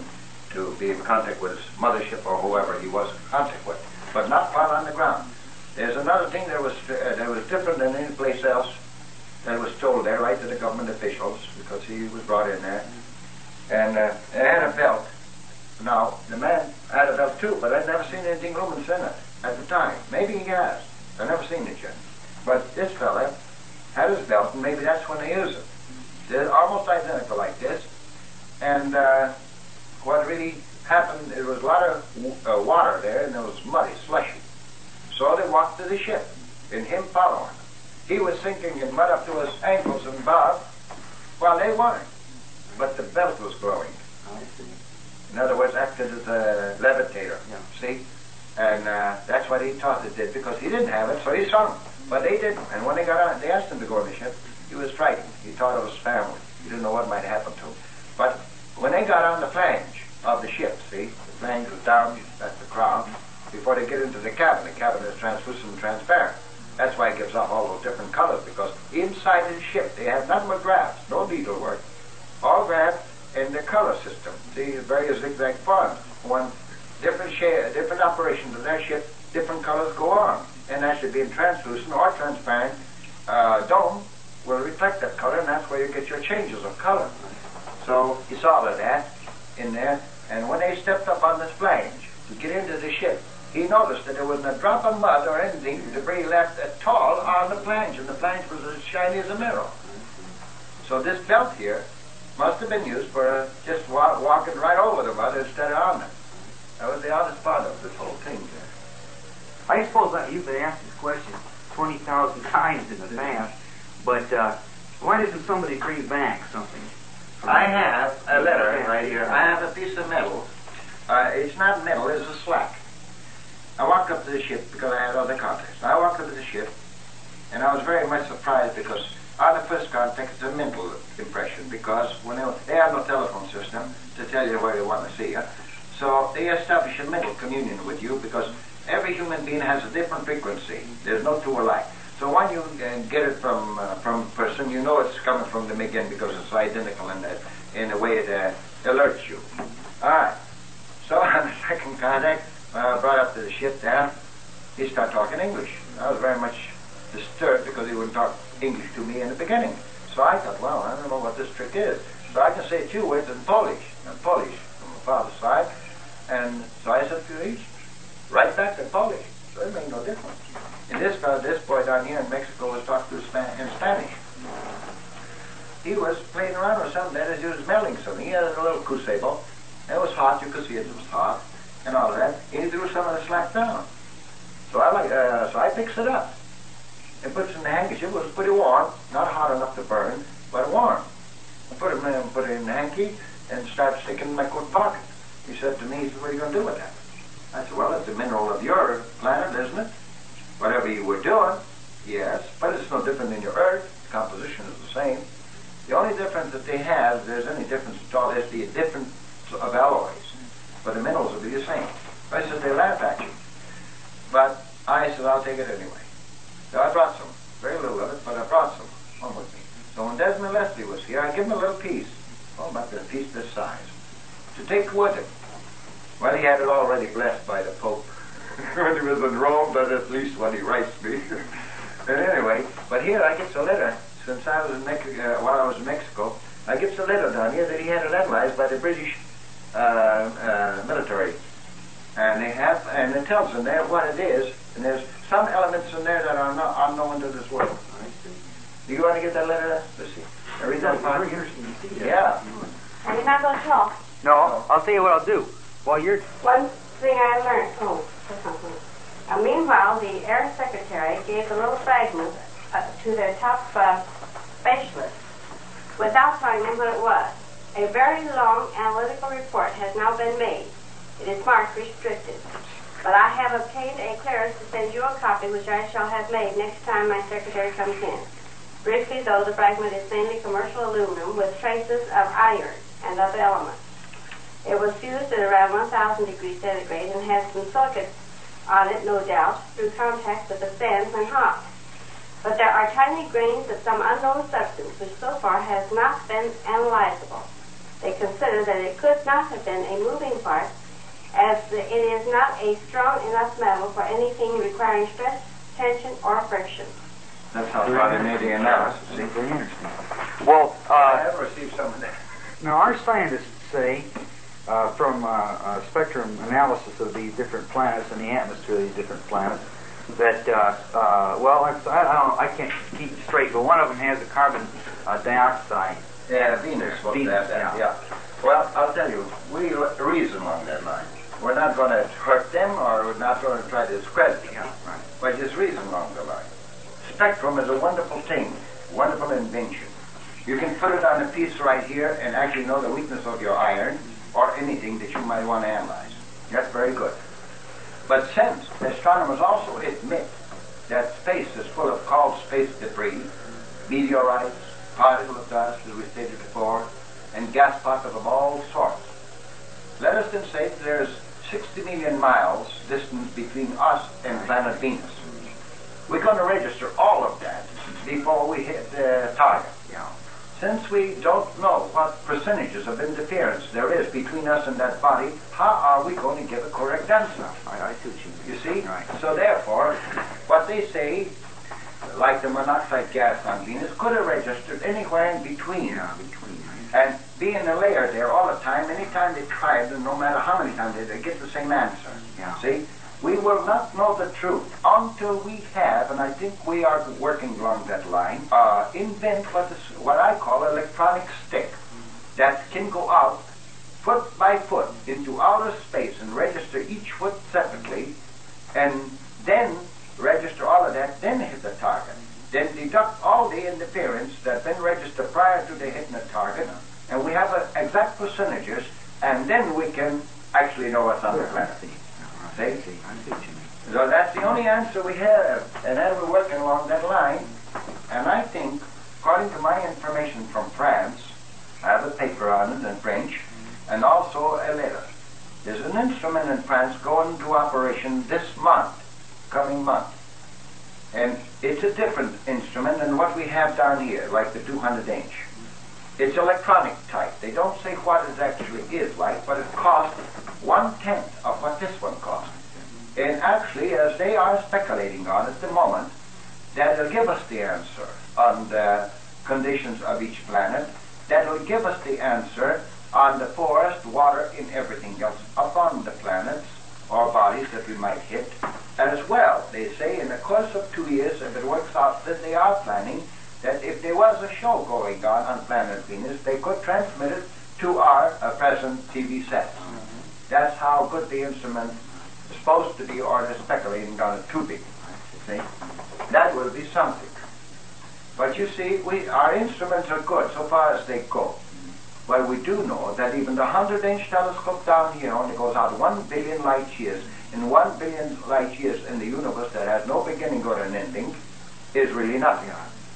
to be in contact with his mothership or whoever he was in contact with, but not while on the ground. There's another thing that was different than any place else that was told there, right to the government officials, because he was brought in there. And it had a belt. Now, the man had a belt too, but I'd never seen anything luminous in it at the time. Maybe he has. I've never seen it yet. But this fella had his belt, and maybe that's when they used it. They're almost identical like this. And what really happened, there was a lot of water there, and it was muddy, slushy. So they walked to the ship, and him following. He was sinking in mud up to his ankles and above, while they weren't. But the belt was glowing. I see. In other words, acted as a levitator, yeah. See? And that's what he thought it did, because he didn't have it, so he saw him. But they didn't. And when they got on, they asked him to go on the ship. He was frightened. He thought it was family. He didn't know what might happen to him. But when they got on the flange of the ship, see? The flange was down, that's the crown. Before they get into the cabin is translucent and transparent. That's why it gives off all those different colors, because inside of the ship they have nothing but graphs, no needlework. All graphs in the color system. See, various zigzag forms. One different shade, different operations of their ship, different colors go on. And that should be in translucent or transparent dome will reflect that color, and that's where you get your changes of color. So he saw all of that in there, and when they stepped up on this flange to get into the ship, he noticed that there wasn't a drop of mud or anything, debris left at all on the flange, and the flange was as shiny as a mirror. So this belt here must have been used for just walking right over the mud instead of on it. That was the oddest part of this whole thing there. I suppose that you've been asked this question 20,000 times in the past, but why doesn't somebody bring back something? I have a letter right here. I have a piece of metal. It's not metal, it's a slack. I walked up to the ship because I had other contacts. I walked up to the ship, and I was very much surprised because on the first contact, it's a mental impression, because when they have no telephone system to tell you where they want to see you. So they establish a mental communion with you, because every human being has a different frequency. There's no two alike. So when you get it from a person, you know it's coming from them again, because it's identical in the way it alerts you. All right. So on the second contact, brought up to the ship there, he started talking English. I was very much disturbed because he wouldn't talk English to me in the beginning. So I thought, well, I don't know what this trick is. So I can say a few words in Polish. I'm Polish from my father's side. And so I said, please, right back in Polish. So it made no difference. And this boy down here in Mexico was talking to in Spanish. He was playing around with something as he was melting something. He had a little crucible. And it was hot, you could see it was hot, and all that. And he threw some of the slack down. So I fixed it up and put it in the handkerchief. It was pretty warm, not hot enough to burn, but warm. I put it in the hanky and started sticking in my coat pocket. He said to me, he said, what are you going to do with that? I said, well, it's a mineral of your planet, isn't it? Whatever you were doing, yes, but it's no different than your Earth. The composition is the same. The only difference that they have, if there's any difference at all, is the difference of alloys. But the minerals will be the same. I said, they laugh at you. But I said, I'll take it anyway. So I brought some. Very little of it, but I brought some home with me. So when Desmond Leslie was here, I gave him a little piece. Oh, about a piece this size. To take with him. Well, he had it already blessed by the Pope. When he was in Rome, but at least when he writes me. But anyway, but here I get a letter. Since I was in Mexico, while I was in Mexico, I get a letter down here that he had it analyzed by the British military. And and it tells in there what it is, and there's some elements in there that are not unknown to this world. I see. Do you want to get that letter? Let's see. Read that part. Very interesting to see that. Yeah. Are you not going to talk? No, I'll tell you what I'll do. While you're... One thing I learned, meanwhile, the Air Secretary gave the little fragment to their top specialist without telling them what it was. A very long analytical report has now been made. It is marked restricted. But I have obtained a clearance to send you a copy, which I shall have made next time my secretary comes in. Briefly, though, the fragment is mainly commercial aluminum with traces of iron and other elements. It was fused at around 1,000 degrees centigrade and has some silicate on it, no doubt, through contact with the sands when hot. But there are tiny grains of some unknown substance which so far has not been analyzable. They consider that it could not have been a moving part, as it is not a strong enough metal for anything requiring stress, tension, or friction. That's how they made the analysis. See? Very interesting. Well, I have received some of that. now our scientists say, from spectrum analysis of these different planets and the atmosphere of these different planets, that, well, I don't know, I can't keep straight, but one of them has a carbon dioxide. Yeah, Venus. Yeah. Well, I'll tell you, we reason along that line. We're not going to hurt them, or we're not going to try to discredit them. Yeah, right. But just reason along the line. Spectrum is a wonderful thing, wonderful invention. You can put it on a piece right here and actually know the weakness of your iron or anything that you might want to analyze. That's very good. But since astronomers also admit that space is full of called space debris, meteorites, particles of dust, as we stated before, and gas pockets of all sorts, let us then say that there's 60 million miles distance between us and planet Venus. We're going to register all of that before we hit the target. Yeah. Since we don't know what percentages of interference there is between us and that body, how are we going to give a correct answer? I see what you You see? Right. So therefore, what they say, like the monoxide gas on Venus, could have registered anywhere in between. Yeah, between. And being a layer there all the time, anytime they tried, and no matter how many times they get the same answer. Yeah. See? We will not know the truth until we have, and I think we are working along that line, invent what I call electronic stick that can go out foot by foot into outer space and register each foot separately, and then register all of that, then hit the target. Then deduct all the interference that's been registered prior to the hitting the target, and we have exact percentages, and then we can actually know what's on the planet. See? So that's the only answer we have, and then we're working along that line. And I think, according to my information from France, I have a paper on it in French, and also a letter. There's an instrument in France going into operation this month, coming month. And it's a different instrument than what we have down here, like the 200-inch. It's electronic type. They don't say what it actually is like, but it costs 1/10 of what this one costs. And actually, as they are speculating on at the moment, that will give us the answer on the conditions of each planet. That will give us the answer on the forest, water, and everything else upon the planets or bodies that we might hit as well. They say in the course of 2 years, if it works out that they are planning, that if there was a show going on planet Venus, they could transmit it to our present TV sets. That's how good the instrument is supposed to be, or they're speculating on it to be. See? That will be something. But you see, our instruments are good so far as they go. Well, we do know that even the 100-inch telescope down here only goes out 1 billion light years. And 1 billion light years in the universe that has no beginning or an ending is really nothing.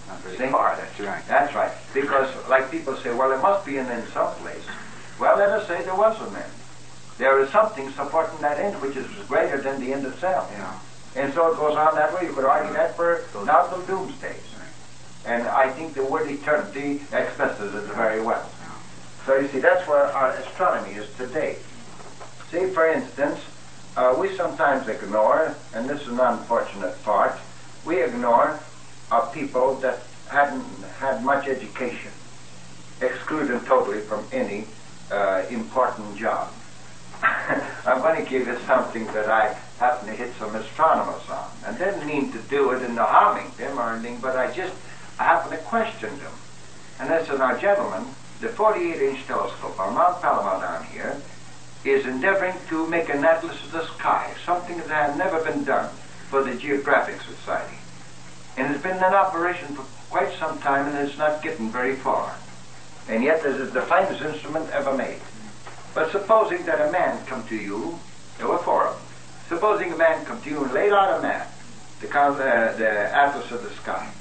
Not very far, that's right. That's right. Because, like people say, well, there must be an end someplace. Well, let us say there was an end. There is something supporting that end which is greater than the end itself. Yeah. And so it goes on that way. You could argue that for now till doomsday. And I think the word eternity expresses it very well. So you see, that's where our astronomy is today. See, for instance, we sometimes ignore, and this is an unfortunate part, we ignore people that hadn't had much education, exclude them totally from any important job. I'm going to give you something that I happen to hit some astronomers on. I didn't mean to do it in the harming them or anything, but I happen to question them. And I said, now gentlemen, the 48-inch telescope on Mount Palomar down here is endeavoring to make an atlas of the sky, something that had never been done for the Geographic Society. And it's been in operation for quite some time, and it's not getting very far. And yet this is the finest instrument ever made. But supposing that a man come to you, there were four of them, supposing a man come to you and laid out a map, the atlas of the sky,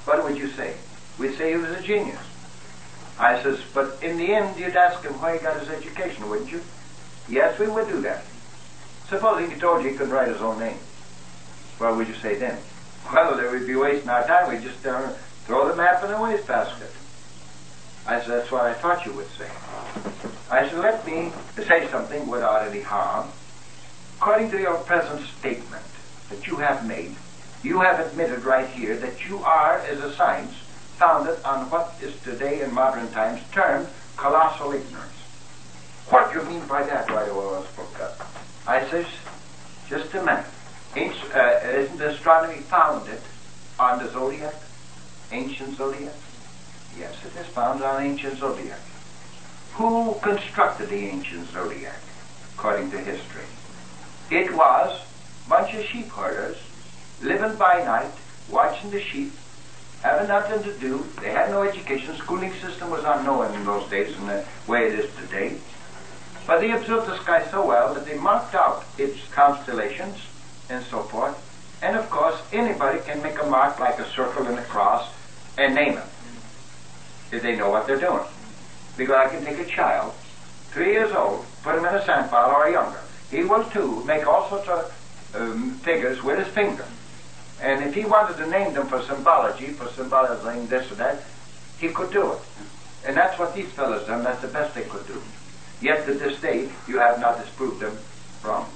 what would you say? We'd say he was a genius. I says, but in the end you'd ask him why he got his education, wouldn't you? Yes, we would do that. Supposing he told you he could write his own name, what would you say then? Well, they would be wasting our time. We'd just throw the map in the wastebasket. I said, that's what I thought you would say. I said, let me say something without any harm. According to your present statement that you have made, you have admitted right here that you are, as a science, founded on what is today in modern times termed colossal ignorance. What do you mean by that? Right away I spoke up. I says, just a minute. Isn't astronomy founded on the zodiac? Ancient zodiac? Yes, it is founded on ancient zodiac. Who constructed the ancient zodiac, according to history? It was a bunch of sheep herders living by night, watching the sheep, having nothing to do. They had no education. Schooling system was unknown in those days in the way it is today. But they observed the sky so well that they marked out its constellations and so forth. And of course, anybody can make a mark like a circle and a cross and name it, if they know what they're doing. Because I can take a child, 3 years old, put him in a sand pile or younger. He will too make all sorts of figures with his finger. And if he wanted to name them for symbology, for symbolizing this or that, he could do it. And that's what these fellows done. That's the best they could do. Yet to this day, you have not disproved them wrong.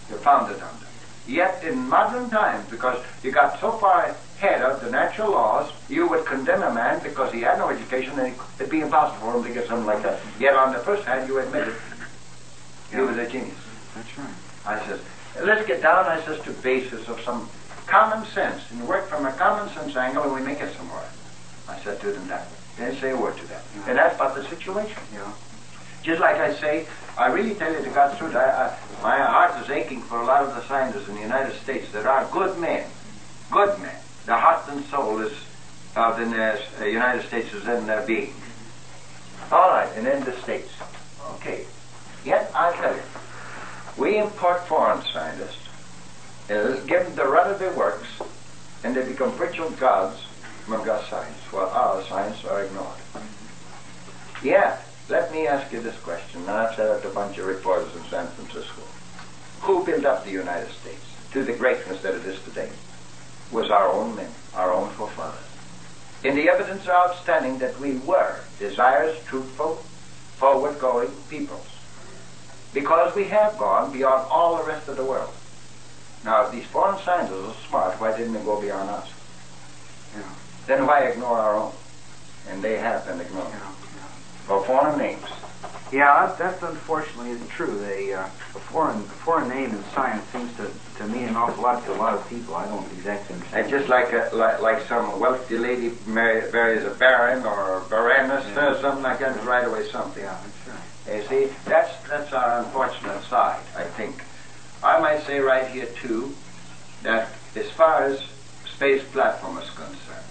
You're founded on them. Yet in modern times, because you got so far ahead of the natural laws, you would condemn a man because he had no education, and it'd be impossible for him to get something like that. Yet on the first hand, you admitted he was a genius. That's right. I says, let's get down, I says, to basis of some common sense, and work from a common sense angle, and we make it somewhere. I said to them that. They didn't say a word to that. Yeah. And that's about the situation. Yeah. Just like I say, I really tell you to God's truth, my heart is aching for a lot of the scientists in the United States that are good men. Good men. The heart and soul is of the United States is in their being. All right, and in the States. Okay. Yet, I tell you, we import foreign scientists, give them the run of their works, and they become virtual gods among our science, while our science are ignored. Yeah. Let me ask you this question, and I've said it to a bunch of reporters in San Francisco. Who built up the United States to the greatness that it is today? Was our own men, our own forefathers. And the evidence are outstanding that we were desirous, truthful, forward-going peoples. Because we have gone beyond all the rest of the world. Now, if these foreign scientists are smart, why didn't they go beyond us? Yeah. Then why ignore our own? And they have been ignored. Yeah. For foreign names. Yeah, that's unfortunately is true. A foreign name in science seems to mean an awful lot to a lot of people. I don't exactly understand. And just like some wealthy lady marries a baron or a baroness or something like that, right away something. Yeah, that's right. You see, that's our unfortunate side, I think. I might say right here too that as far as space platform is concerned,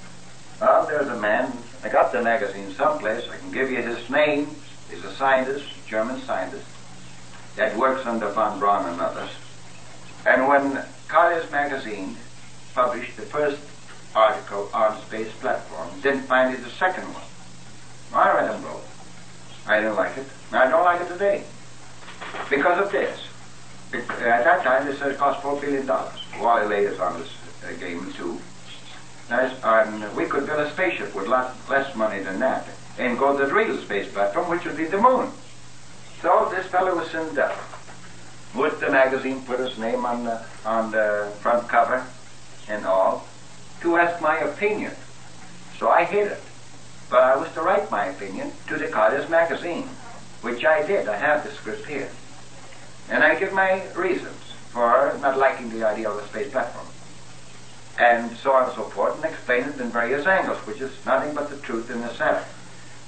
well, there's a man. I got the magazine someplace. I can give you his name. He's a scientist, German scientist, that works under von Braun and others. And when Collier's magazine published the first article on space platform, didn't find it the second one. I read them both. I didn't like it. I don't like it today. Because of this. At that time, they said it cost $4 billion. Wally later on this game too. And we could build a spaceship with less money than that and go to the real space platform, which would be the moon. So this fellow was sent up with the magazine, put his name on the front cover and all, to ask my opinion. So I hid it. But I was to write my opinion to the Collier's magazine. which I did. I have the script here. And I give my reasons for not liking the idea of a space platform. And so on and so forth, and explain it in various angles, which is nothing but the truth in the center.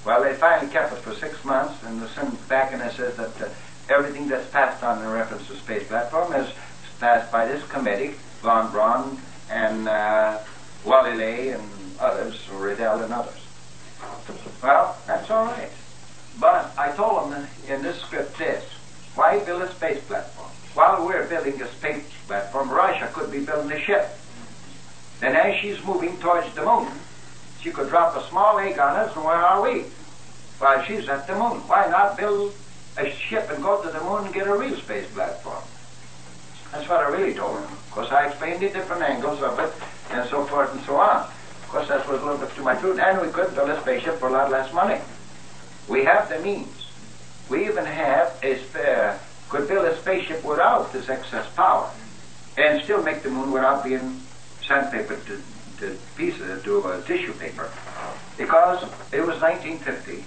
Well, they finally kept it for 6 months, and they sent back and it says that everything that's passed on in reference to space platform is passed by this committee, Von Braun and Walilay and others, Riddell and others. Well, that's all right. But I told them in this script this: why build a space platform? While we're building a space platform, Russia could be building a ship. Then as she's moving towards the moon, she could drop a small egg on us, and where are we? While she's at the moon. Why not build a ship and go to the moon and get a real space platform? That's what I really told him. Of course, I explained the different angles of it, and so forth and so on. Of course, that was a little bit to my truth, and we could build a spaceship for a lot less money. We have the means. We even have could build a spaceship without this excess power, and still make the moon without being sandpapered to pieces, to tissue paper. Because it was 1950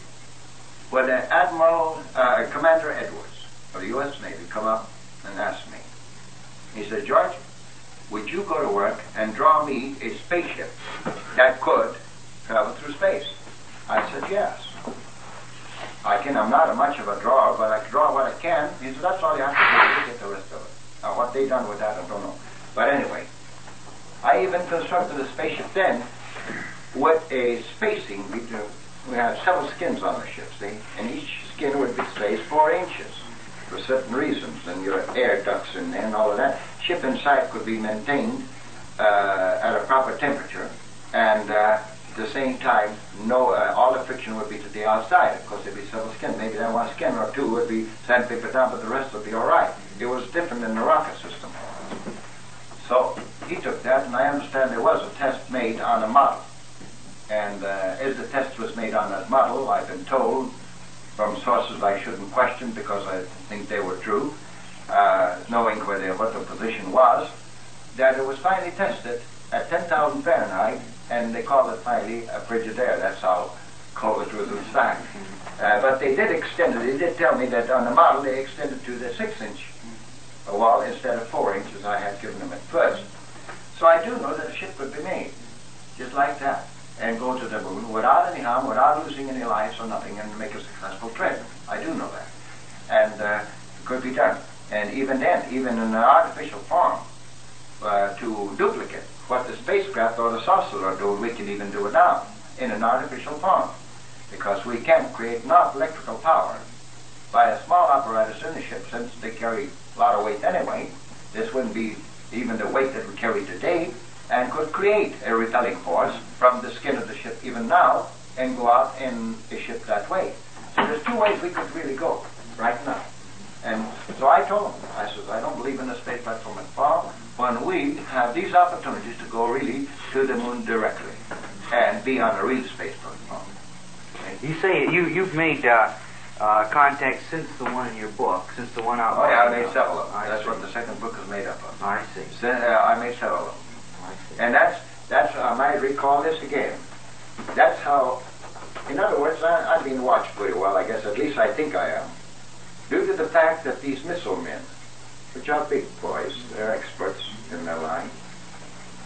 when Commander Edwards of the U.S. Navy come up and asked me. He said, George, would you go to work and draw me a spaceship that could travel through space? I said, yes. I'm not much of a drawer, but I can draw what I can. He said, that's all you have to do, get the rest of it. Now, what they done with that, I don't know. But anyway, I even constructed a spaceship then with a spacing. We had several skins on the ship, see? And each skin would be spaced 4 inches for certain reasons, and your air ducts in there and all of that. Ship inside could be maintained at a proper temperature, and at the same time, all the friction would be to the outside. Of course, there'd be several skins. Maybe then 1 skin or 2 would be sandpapered down, but the rest would be all right. It was different than the rocket system. So he took that, and I understand there was a test made on a model. And as the test was made on that model, I've been told from sources I shouldn't question because I think they were true, knowing what the position was, that it was finally tested at 10,000 Fahrenheit, and they called it finally a Frigidaire. That's how cold it was inside. But they did extend it. They did tell me that on the model they extended to the 6-inch wall instead of 4 inches I had given them at first. So I do know that a ship could be made, just like that, and go to the moon without any harm, without losing any lives or nothing, and make a successful trip. I do know that. And it could be done. And even then, even in an artificial form, to duplicate what the spacecraft or the saucer are doing, we can even do it now, in an artificial form. Because we can create enough electrical power by a small apparatus in the ship, since they carry a lot of weight anyway. This wouldn't be even the weight that we carry today, and could create a repelling force from the skin of the ship even now, and go out in a ship that way. So there's 2 ways we could really go right now. And so I told him, I said, I don't believe in the space platform at all when we have these opportunities to go really to the moon directly and be on a real space platform. Okay. You say you've made contacts since the one in your book, since the one out. Oh yeah, I made several of them. That's what the second book is made up of. I see. So, I made several of them. And that's I might recall this again. That's how, in other words, I've been watched pretty well, I guess, at least I think I am. Due to the fact that these missile men, which are big boys, they're experts in their line,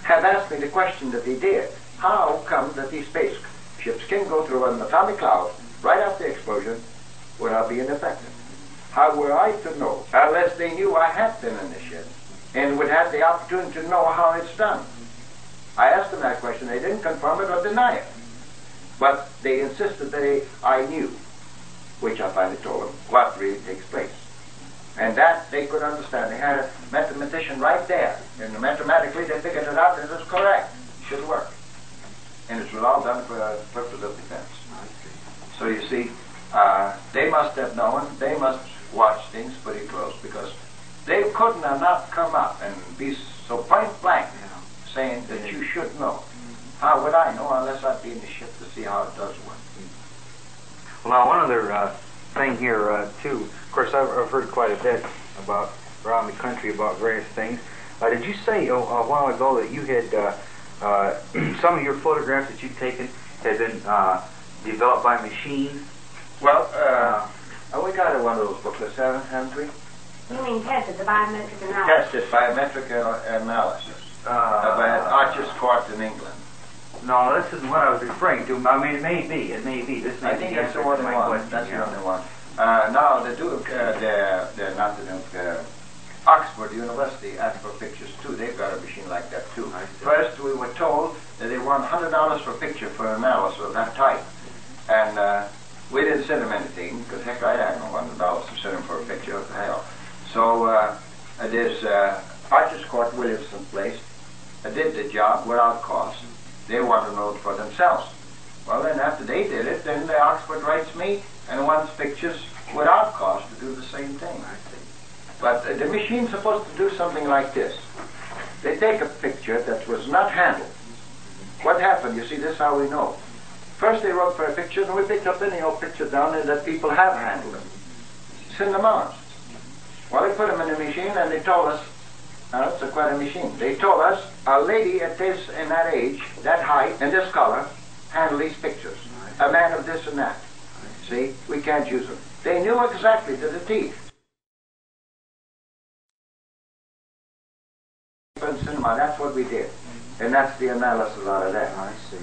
have asked me the question that they did. How come that these spaceships can go through an atomic cloud right after the explosion without being affected? How were I to know, unless they knew I had been in the ship and would have the opportunity to know how it's done? I asked them that question. They didn't confirm it or deny it. But they insisted that I knew, which I finally told them, what really takes place. And that they could understand. They had a mathematician right there. And mathematically they figured it out and it was correct. It should work. And it was all done for the purpose of defense. So you see, they must have known, they must watch things pretty close, because they couldn't have not come up and be so point blank, saying that you should know. How would I know unless I'd be in the ship to see how it does work? Well, now one other thing here, too. Of course, I've heard quite a bit about around the country about various things. Did you say a while ago that you had some of your photographs that you'd taken had been developed by machine? Well, Oh, we got one of those booklets, haven't we? You mean tested, the biometric analysis? Tested biometric analysis by Archer's Court in England. No, this isn't what I was referring to. I mean, it may be. It may be. This may I be think the that's the answer only to my one. question. That's yeah. the only one. Now, the Duke, not the Duke, Oxford University asked for pictures too. They've got a machine like that too. First, we were told that they want $100 for a picture for analysis of that type. And we didn't send them anything, because heck, I had no $100 to send them for a picture. What the hell? So there's Archer's Court, Williamson place, did the job without cost. They want to know it for themselves. Well, then after they did it, then the Oxford writes me and wants pictures without cost to do the same thing. But the machine's supposed to do something like this. They take a picture that was not handled. What happened? You see, this is how we know. First they wrote for a picture, and we picked up any old picture down there that people have handled them. Send them on. Well, they put them in the machine, and they told us, it's quite a machine. They told us, a lady at this and that age, that height, and this color, handle these pictures. A man of this and that. See, we can't use them. They knew exactly to the teeth. In cinema, that's what we did. And that's the analysis out of that. I see.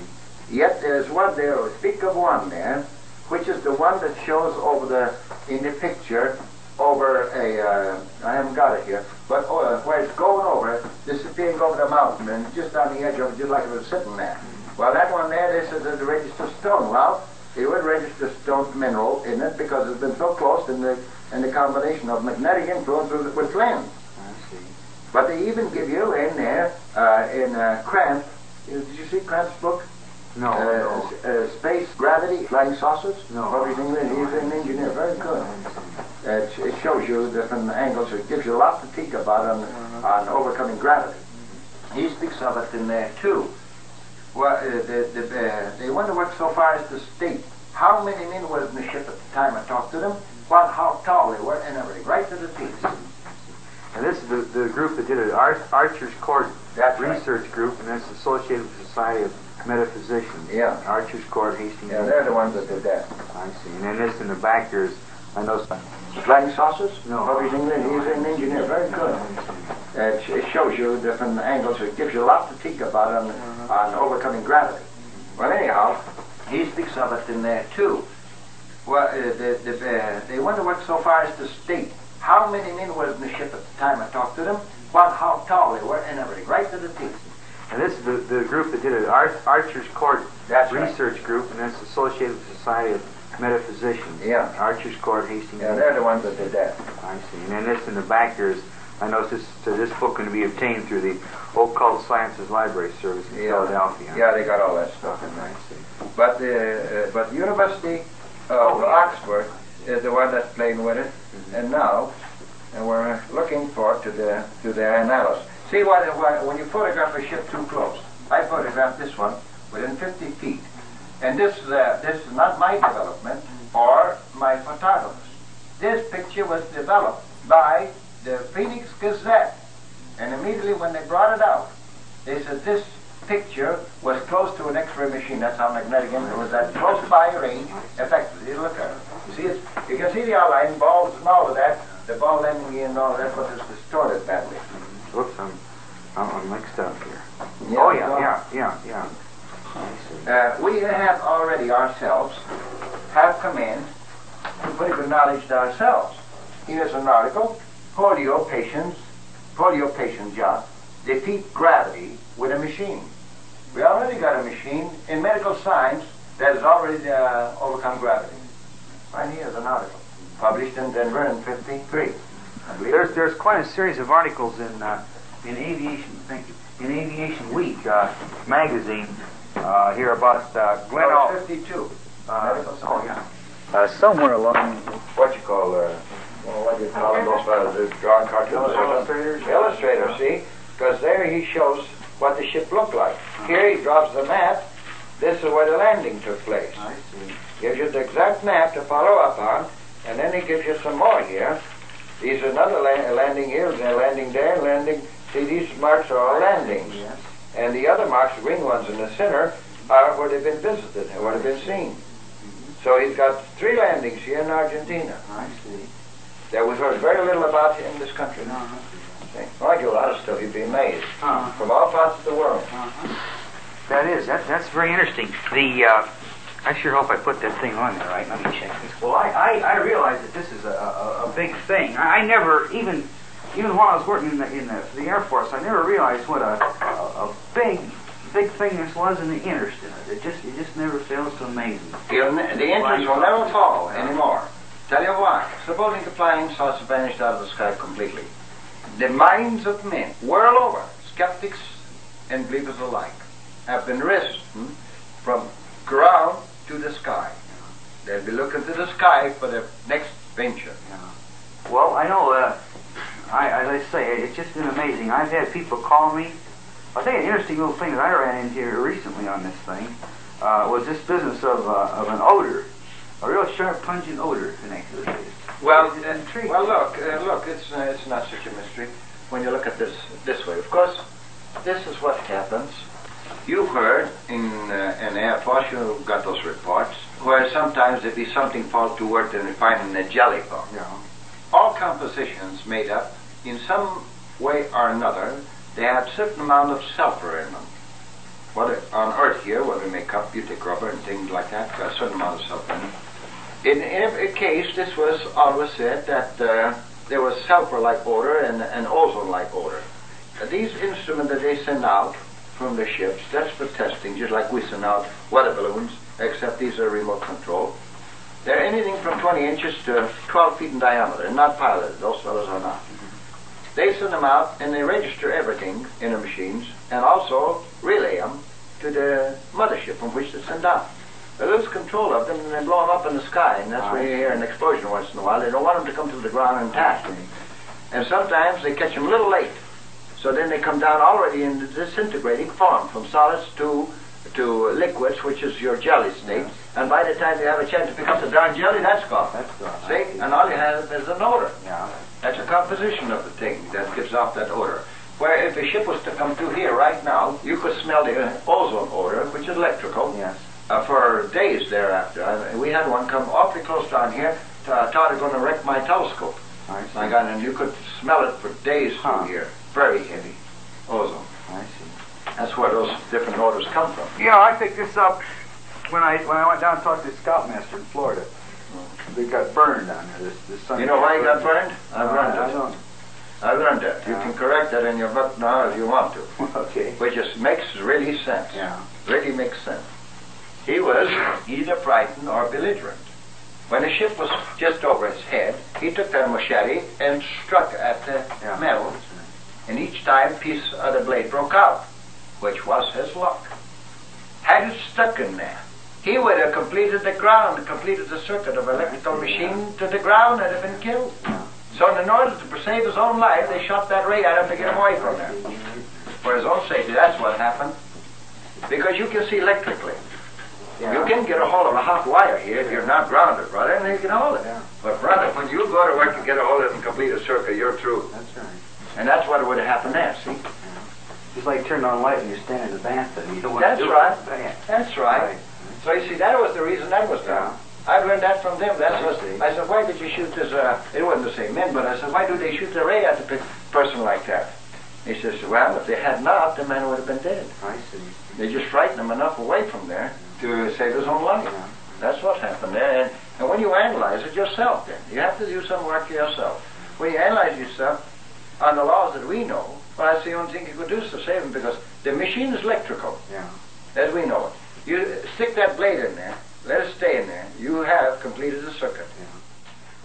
Yet there's one there, speak of one there, which is the one that shows over in the picture, over I haven't got it here, but where it's going over, disappearing over the mountain, and just on the edge of it, just like it was sitting there. Well, that one there, they said that the register stone. Well, they would register stone mineral in it because it's been so close in the combination of magnetic influence with lens. I see. But they even give you in there, in Krantz, did you see Krantz's book? No, Space, Gravity, Flying Saucers? No. Everything. He's an engineer, very good. It shows you different angles. It gives you a lot to think about on overcoming gravity. He speaks of it in there too. Well, they went to work so far as to state how many men were in the ship at the time I talked to them, how tall they were, and everything, right to the teeth. And this is the group that did it, Archer's Court Research right. Group, and that's associated with the Society of Metaphysicians. Yeah. Archer's Court, Hastings. Yeah, they're the ones that did that. I see. And then this in the back, there's, I know some. Flying Saucers? No. He's an engineer, very good. It shows you different angles. It gives you a lot to think about on overcoming gravity. Well, anyhow, he speaks of it in there too. Well, they went to work so far as to state how many men were in the ship at the time I talked to them, how tall they were, and everything, right to the teeth. And this is the group that did it, Archer's Court Research right. Group, and that's associated with the Society of Metaphysicians. Yeah. Archer's Court, Hastings. Yeah, they're the ones that did that. I see. And then this in the back, there's, I know this book can be obtained through the Occult Sciences Library Service in Philadelphia. Yeah, they got all that stuff in there. I see. But the University of Oxford is the one that's playing with it, and now we're looking forward to the analysis. See when you photograph a ship too close. I photographed this one within 50 feet, and this is not my development or my photographers. This picture was developed by the Phoenix Gazette, and immediately when they brought it out, they said this picture was close to an X-ray machine. That's how magnetic influence, that close by range, effectively. You look at it. You see, you can see the outline, balls and all of that, the ball ending and all of that, but it's distorted badly. Whoops, I'm mixed up here. Yeah, oh, yeah. I see. We have already ourselves have come in to put a good knowledge to ourselves. Here's an article, polio patient job, defeat gravity with a machine. We already got a machine in medical science that has already overcome gravity. Right here's an article, published in Denver in '53. There's quite a series of articles in Aviation. Thank you. In Aviation Week magazine here about Glenn. 52. Somewhere along. What you call what do you call those drawing cartoons? Illustrators, see? Because there he shows what the ship looked like. Here he draws the map. This is where the landing took place. I see. Gives you the exact map to follow up on, and then he gives you some more here. These are another landing here, landing there, landing. See, these marks are all landings. Yes. And the other marks, the green ones in the center, are where they've been visited and where they've been seen. So he's got 3 landings here in Argentina. I see. That we've heard very little about in this country. I do a lot of stuff, you'd be amazed. From all parts of the world. That's very interesting. I sure hope I put that thing on there right. Let me check this. Well, I realize that this is a big thing. I never, even while I was working in the Air Force, I never realized what a big thing this was and the interest in it. It just never fails to amaze me. The interest will never fall anymore. Tell you why. Supposing the flying saucer vanished out of the sky completely. The minds of men, world over, skeptics and believers alike, have been risen from ground to the sky. They'll be looking to the sky for their next venture. Well, I know, as I say, it's just been amazing. I've had people call me. I'll tell you an interesting little thing that I ran into here recently on this thing was this business of an odor, a real sharp, pungent odor connected with it. Well, look, it's not such a mystery when you look at this way. Of course, this is what happens. You've heard in Air Force, you got those reports, where sometimes there'd be something fall to earth and they find in a jelly form. Yeah. All compositions made up, in some way or another, they have a certain amount of sulfur in them. Whether on Earth here, where we make up, you take rubber and things like that, got a certain amount of sulfur in them. In every case, this was always said that there was sulfur-like odor and ozone-like odor. These instruments that they send out from the ships, that's for testing, just like we send out weather balloons, except these are remote control. They're anything from 20 inches to 12 feet in diameter, and not piloted. Those fellows are not. They send them out, and they register everything in the machines, and also relay them to the mothership from which they send out. They lose control of them, and they blow them up in the sky, and that's where you hear an explosion once in a while. They don't want them to come to the ground intact. And sometimes they catch them a little late. So then they come down already in the disintegrating form, from solids to liquids, which is your jelly state. And by the time you have a chance to pick up the darn jelly, that's gone. See? And all you have is an odor. Yeah. That's a composition of the thing that gives off that odor. Where if a ship was to come through here right now, you could smell the ozone odor, which is electrical, for days thereafter. We had one come awfully close down here. I thought it was going to wreck my telescope. My God, and you could smell it for days through here. Very heavy ozone. I see. That's where those different odors come from. Yeah, I picked this up when I went down and talked to the scoutmaster in Florida. They got burned down there. This Sunday. You know why he got burned? I've learned it. I've learned it. You can correct that in your book now if you want to. Okay. Which just makes really sense. Yeah. Really makes sense. He was either frightened or belligerent. When the ship was just over his head, he took that machete and struck at the metal. And each time, a piece of the blade broke out, which was his luck. Had it stuck in there, he would have completed the ground, completed the circuit of electrical machine to the ground and have been killed. So in order to save his own life, they shot that ray at him to get him away from there. For his own safety, that's what happened. Because you can see electrically. You can get a hold of a hot wire here if you're not grounded, brother, and you can hold it. But brother, when you go to work to get a hold of it and complete a circuit, you're through. That's right. And that's what would have happened there, see? Just like turning on light when you're standing in the bathtub. You don't want That's to do right. It. That's right. So you see, that was the reason that was done. I learned that from them. That's what I said, why did you shoot this? It wasn't the same men, but I said, why do they shoot the ray at a person like that? He says, well, if they had not, the man would have been dead. I see. They just frightened him enough away from there to save his own life. That's what happened there. And when you analyze it yourself, then you have to do some work yourself. When you analyze yourself on the laws that we know, well, that's the only thing you could do is to save him, because the machine is electrical, as we know it. You stick that blade in there, let it stay in there, you have completed the circuit.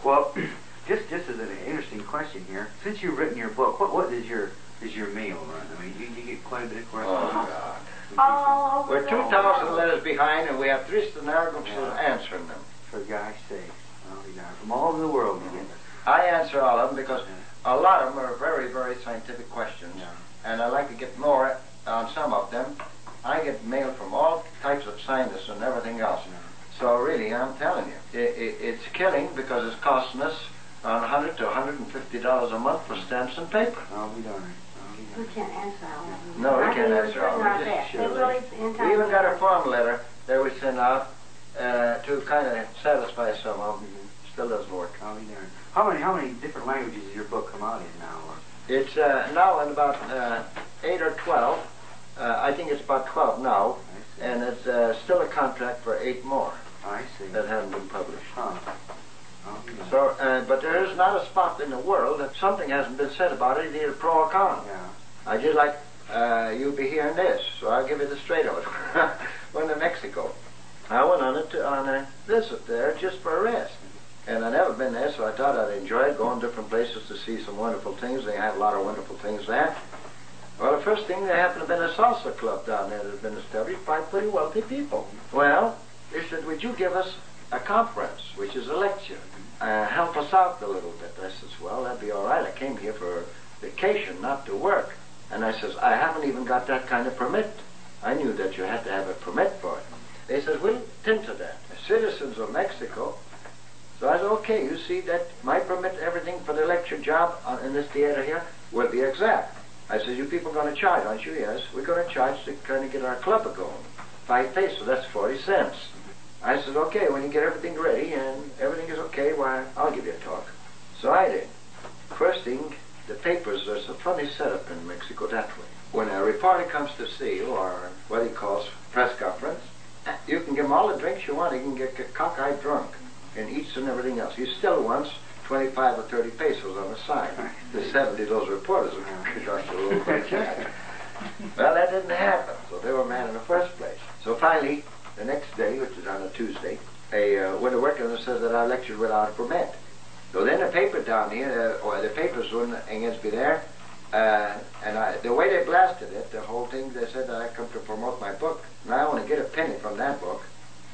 Well, just as an interesting question here, since you've written your book, what is your mail run? I mean, you get quite a bit of correspondence. Oh, God. We're 2,000 letters behind, and we have 3 stenographers answering them. For gosh sake. Oh, from all over the world you get it. I answer all of them because a lot of them are very, very scientific questions. And I like to get more on some of them. I get mail from all types of scientists and everything else. So really, I'm telling you, it's killing, because it's costing us $100 to $150 a month for stamps and paper. I'll be darned. We can't answer all of them. No, we can't answer all of them. We even got a form letter that we send out to kind of satisfy some of them. Still doesn't work. I'll be darned. How many different languages does your book come out in now? It's now in about 8 or 12. I think it's about 12 now, and it's still a contract for 8 more. I see. That haven't been published. Huh. So, but there is not a spot in the world that something hasn't been said about it, either pro or con. Yeah. I just like you'll be hearing this, so I'll give you the straight of it. Went to Mexico. I went on a visit there just for a rest. And I'd never been there, so I thought I'd enjoy it, going different places to see some wonderful things. They had a lot of wonderful things there. Well, the first thing, there happened to have been a salsa club down there that had been established by pretty wealthy people. Well, they said, would you give us a conference, which is a lecture, help us out a little bit? I says, well, that'd be all right. I came here for vacation, not to work. And I says, I haven't even got that kind of permit. I knew that you had to have a permit for it. They said, we'll tend to that. The citizens of Mexico. So I said, okay, you see that my permit, everything for the lecture job in this theater here will be exact. I said, you people going to charge, aren't you? Yes, we're going to charge to kind of get our club going. 5 pesos, that's 40 cents. I said, okay, when you get everything ready and everything is okay, why, I'll give you a talk. So I did. First thing, the papers, there's a funny setup in Mexico that way. When a reporter comes to see you, or what he calls press conference, you can give him all the drinks you want. He can get cockeyed drunk and eats and everything else. He still wants 25 or 30 pesos on the side. The 70 of those reporters would cost a little bit of cash. Well, that didn't happen, so they were mad in the first place. So finally, the next day, which is on a Tuesday, I went to work and it says that I lectured without a permit. So then the paper down here, or the papers wouldn't against me there, and the way they blasted it, the whole thing, they said that I come to promote my book. And I want to get a penny from that book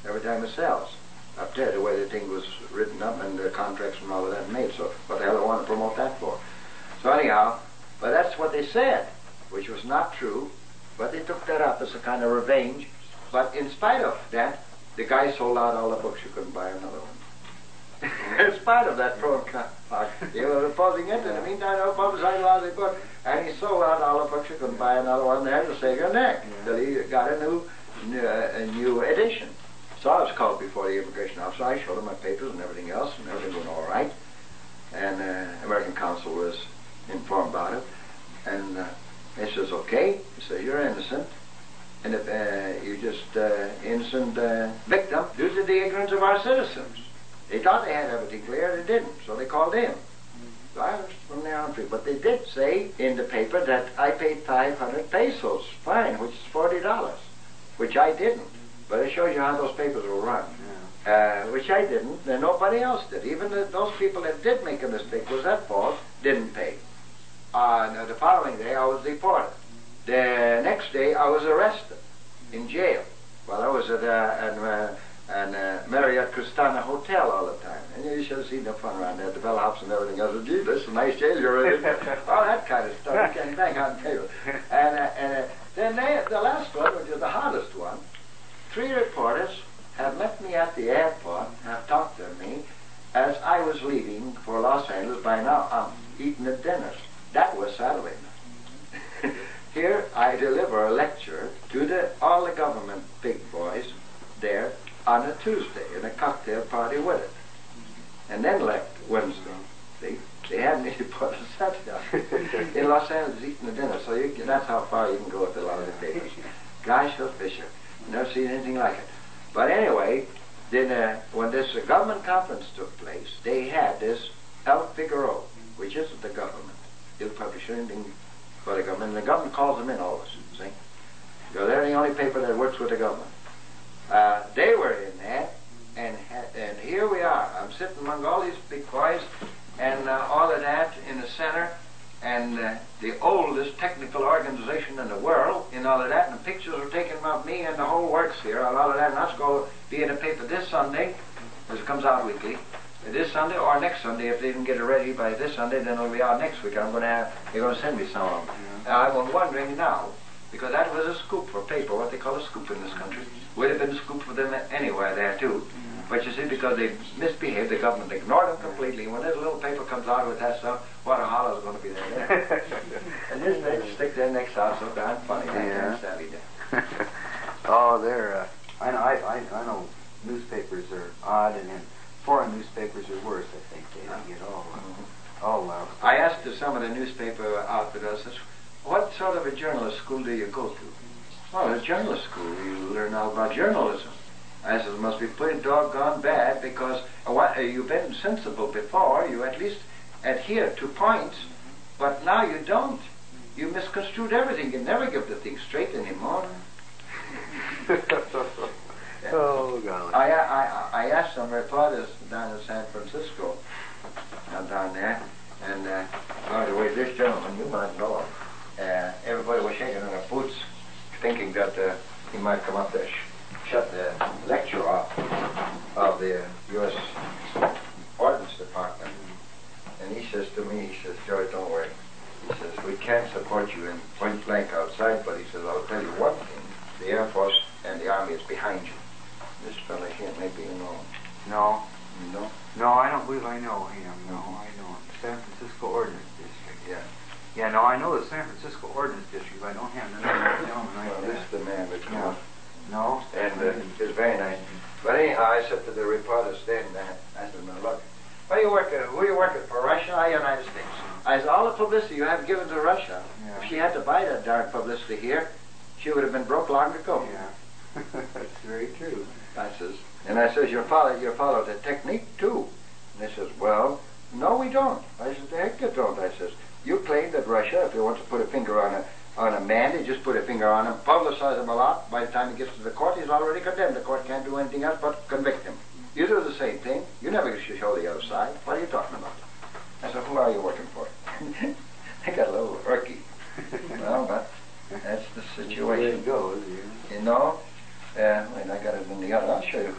every time it sells. Up there, the way the thing was written up and the contracts and all of that made. So what the hell do I want to promote that for? So anyhow, but that's what they said, which was not true. But they took that up as a kind of revenge. But in spite of that, the guy sold out all the books. You couldn't buy another one. In spite of that pro and con, he was opposing it. In the meantime, I publicized a lot of the book, and he sold out all the books. You couldn't buy another one there to save your neck till he got a new edition. So I was called before the immigration officer. I showed him my papers and everything else, and everything went all right. And American consul was informed about it, and he says, "Okay," he says, "you're innocent, and if you're just innocent victim due to the ignorance of our citizens." They thought they had everything clear, they didn't, so they called him. So I was from there on free. But they did say in the paper that I paid 500 pesos fine, which is $40, which I didn't. But it shows you how those papers were run, which I didn't, and nobody else did. Even those people that did make a mistake, was at fault, didn't pay. The following day, I was deported. The next day, I was arrested in jail while I was at Marriott Cristana Hotel all the time. And you should have seen the fun around there, the bellhops and everything else. Gee, this is a nice jail you're in. All that kind of stuff. You can't bang on paper. And then the last one, which is the hardest one, 3 reporters have met me at the airport, have talked to me as I was leaving for Los Angeles. By now, I'm eating at dinners. That was Saturday night. Here I deliver a lecture to all the government big boys there on a Tuesday, and a cocktail party with it. And then left Wednesday. They had me put a Saturday in Los Angeles eating the dinner. So that's how far you can go with a lot of the papers. Gosh, those Fisher. Never seen anything like it. But anyway, then when this government conference took place, they had this El Figaro, which isn't the government. They'll publish anything for the government. And the government calls them in always, see? So they're the only paper that works with the government. They were in there, and here we are. I'm sitting among all these big boys, and all of that in the center, and the oldest technical organization in the world, and all of that, and the pictures are taken of me and the whole works here, and all of that, and that's going to be in the paper this Sunday, as it comes out weekly, this Sunday or next Sunday. If they didn't get it ready by this Sunday, then it'll be out next week. They're going to send me some of them. I'm wondering now, because that was a scoop for paper, what they call a scoop in this country. Would have been a scoop for them anywhere there too. But you see, because they misbehaved, the government ignored them completely. When this little paper comes out with that stuff, what a holler is going to be there. And just they stick their necks out so darn funny. Yeah. Savvy there. Oh, they're, I know newspapers. asked some of the newspaper outfitters, what sort of a journalist school do you go to? Well, a journalist school. You learn all about journalism. I said, it must be pretty doggone bad because you've been sensible before. You at least adhere to points, but now you don't. You misconstrued everything. You never give the thing straight anymore. Oh, golly. I asked some reporters down in San Francisco, down there, and by the way, this gentleman, you might know him, everybody was shaking in their boots, thinking that he might come up there, shut the lecture off of the U.S. Ordinance Department. And he says to me, he says, George, don't worry. He says, we can't support you in point blank outside, but he says, I'll tell you one thing. The Air Force and the Army is behind you. This fella here, maybe you know him. No. You know? No, I don't believe I know him. No, I know him. San Francisco Ordinance District. Yeah. Yeah, no, I know the San Francisco Ordinance District, but I don't have the name of the gentleman right Well, there. this is the man that Yeah. No. And it's very nice. But anyhow, I said to the reporters then, I said, now look, who are you working for, Russia or United States? I said, all the publicity you have given to Russia, if she had to buy that darn publicity here, she would have been broke long ago. Yeah. That's very true. I says, and I says, you follow the technique too. And they says, well, no, we don't. I said, the heck you don't. I says, you claim that Russia, if they want to put a finger on a man, they just put a finger on him, publicize him a lot. By the time he gets to the court, he's already condemned. The court can't do anything else but convict him. You do the same thing. You never show the other side. What are you talking about? I said, who are you working for? I got a little irky. Well, but that's the situation. There it goes, You know? Wait, I got it in the other. I'll show you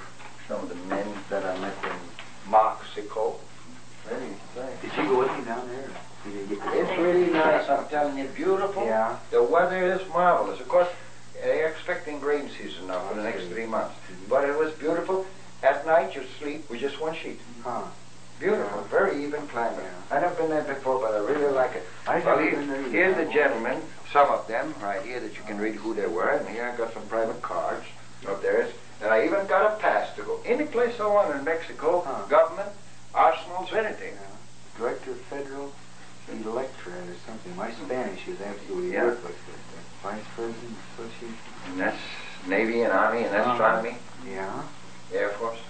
some of the men that I met in Mexico. Really nice. Did you go with me down there? You didn't get to It's really nice, I'm telling you, beautiful. Yeah. The weather is marvelous. Of course, they're expecting rain season now for the next 3 months. But it was beautiful. At night you sleep with just one sheet. Huh. Beautiful, very even climate. Yeah. I've never been there before, but I really like it. I've Well, never been there either. here's the gentlemen, some of them right here that you can read who they were, and here I got some private cards of theirs, and I even got a pass to go any place I want in Mexico, government, arsenals, anything. Yeah. Director of Federal Electorate or something. My Spanish is absolutely Yeah. worthless. Vice President Association. And that's Navy and Army and astronomy, Yeah. Air Force.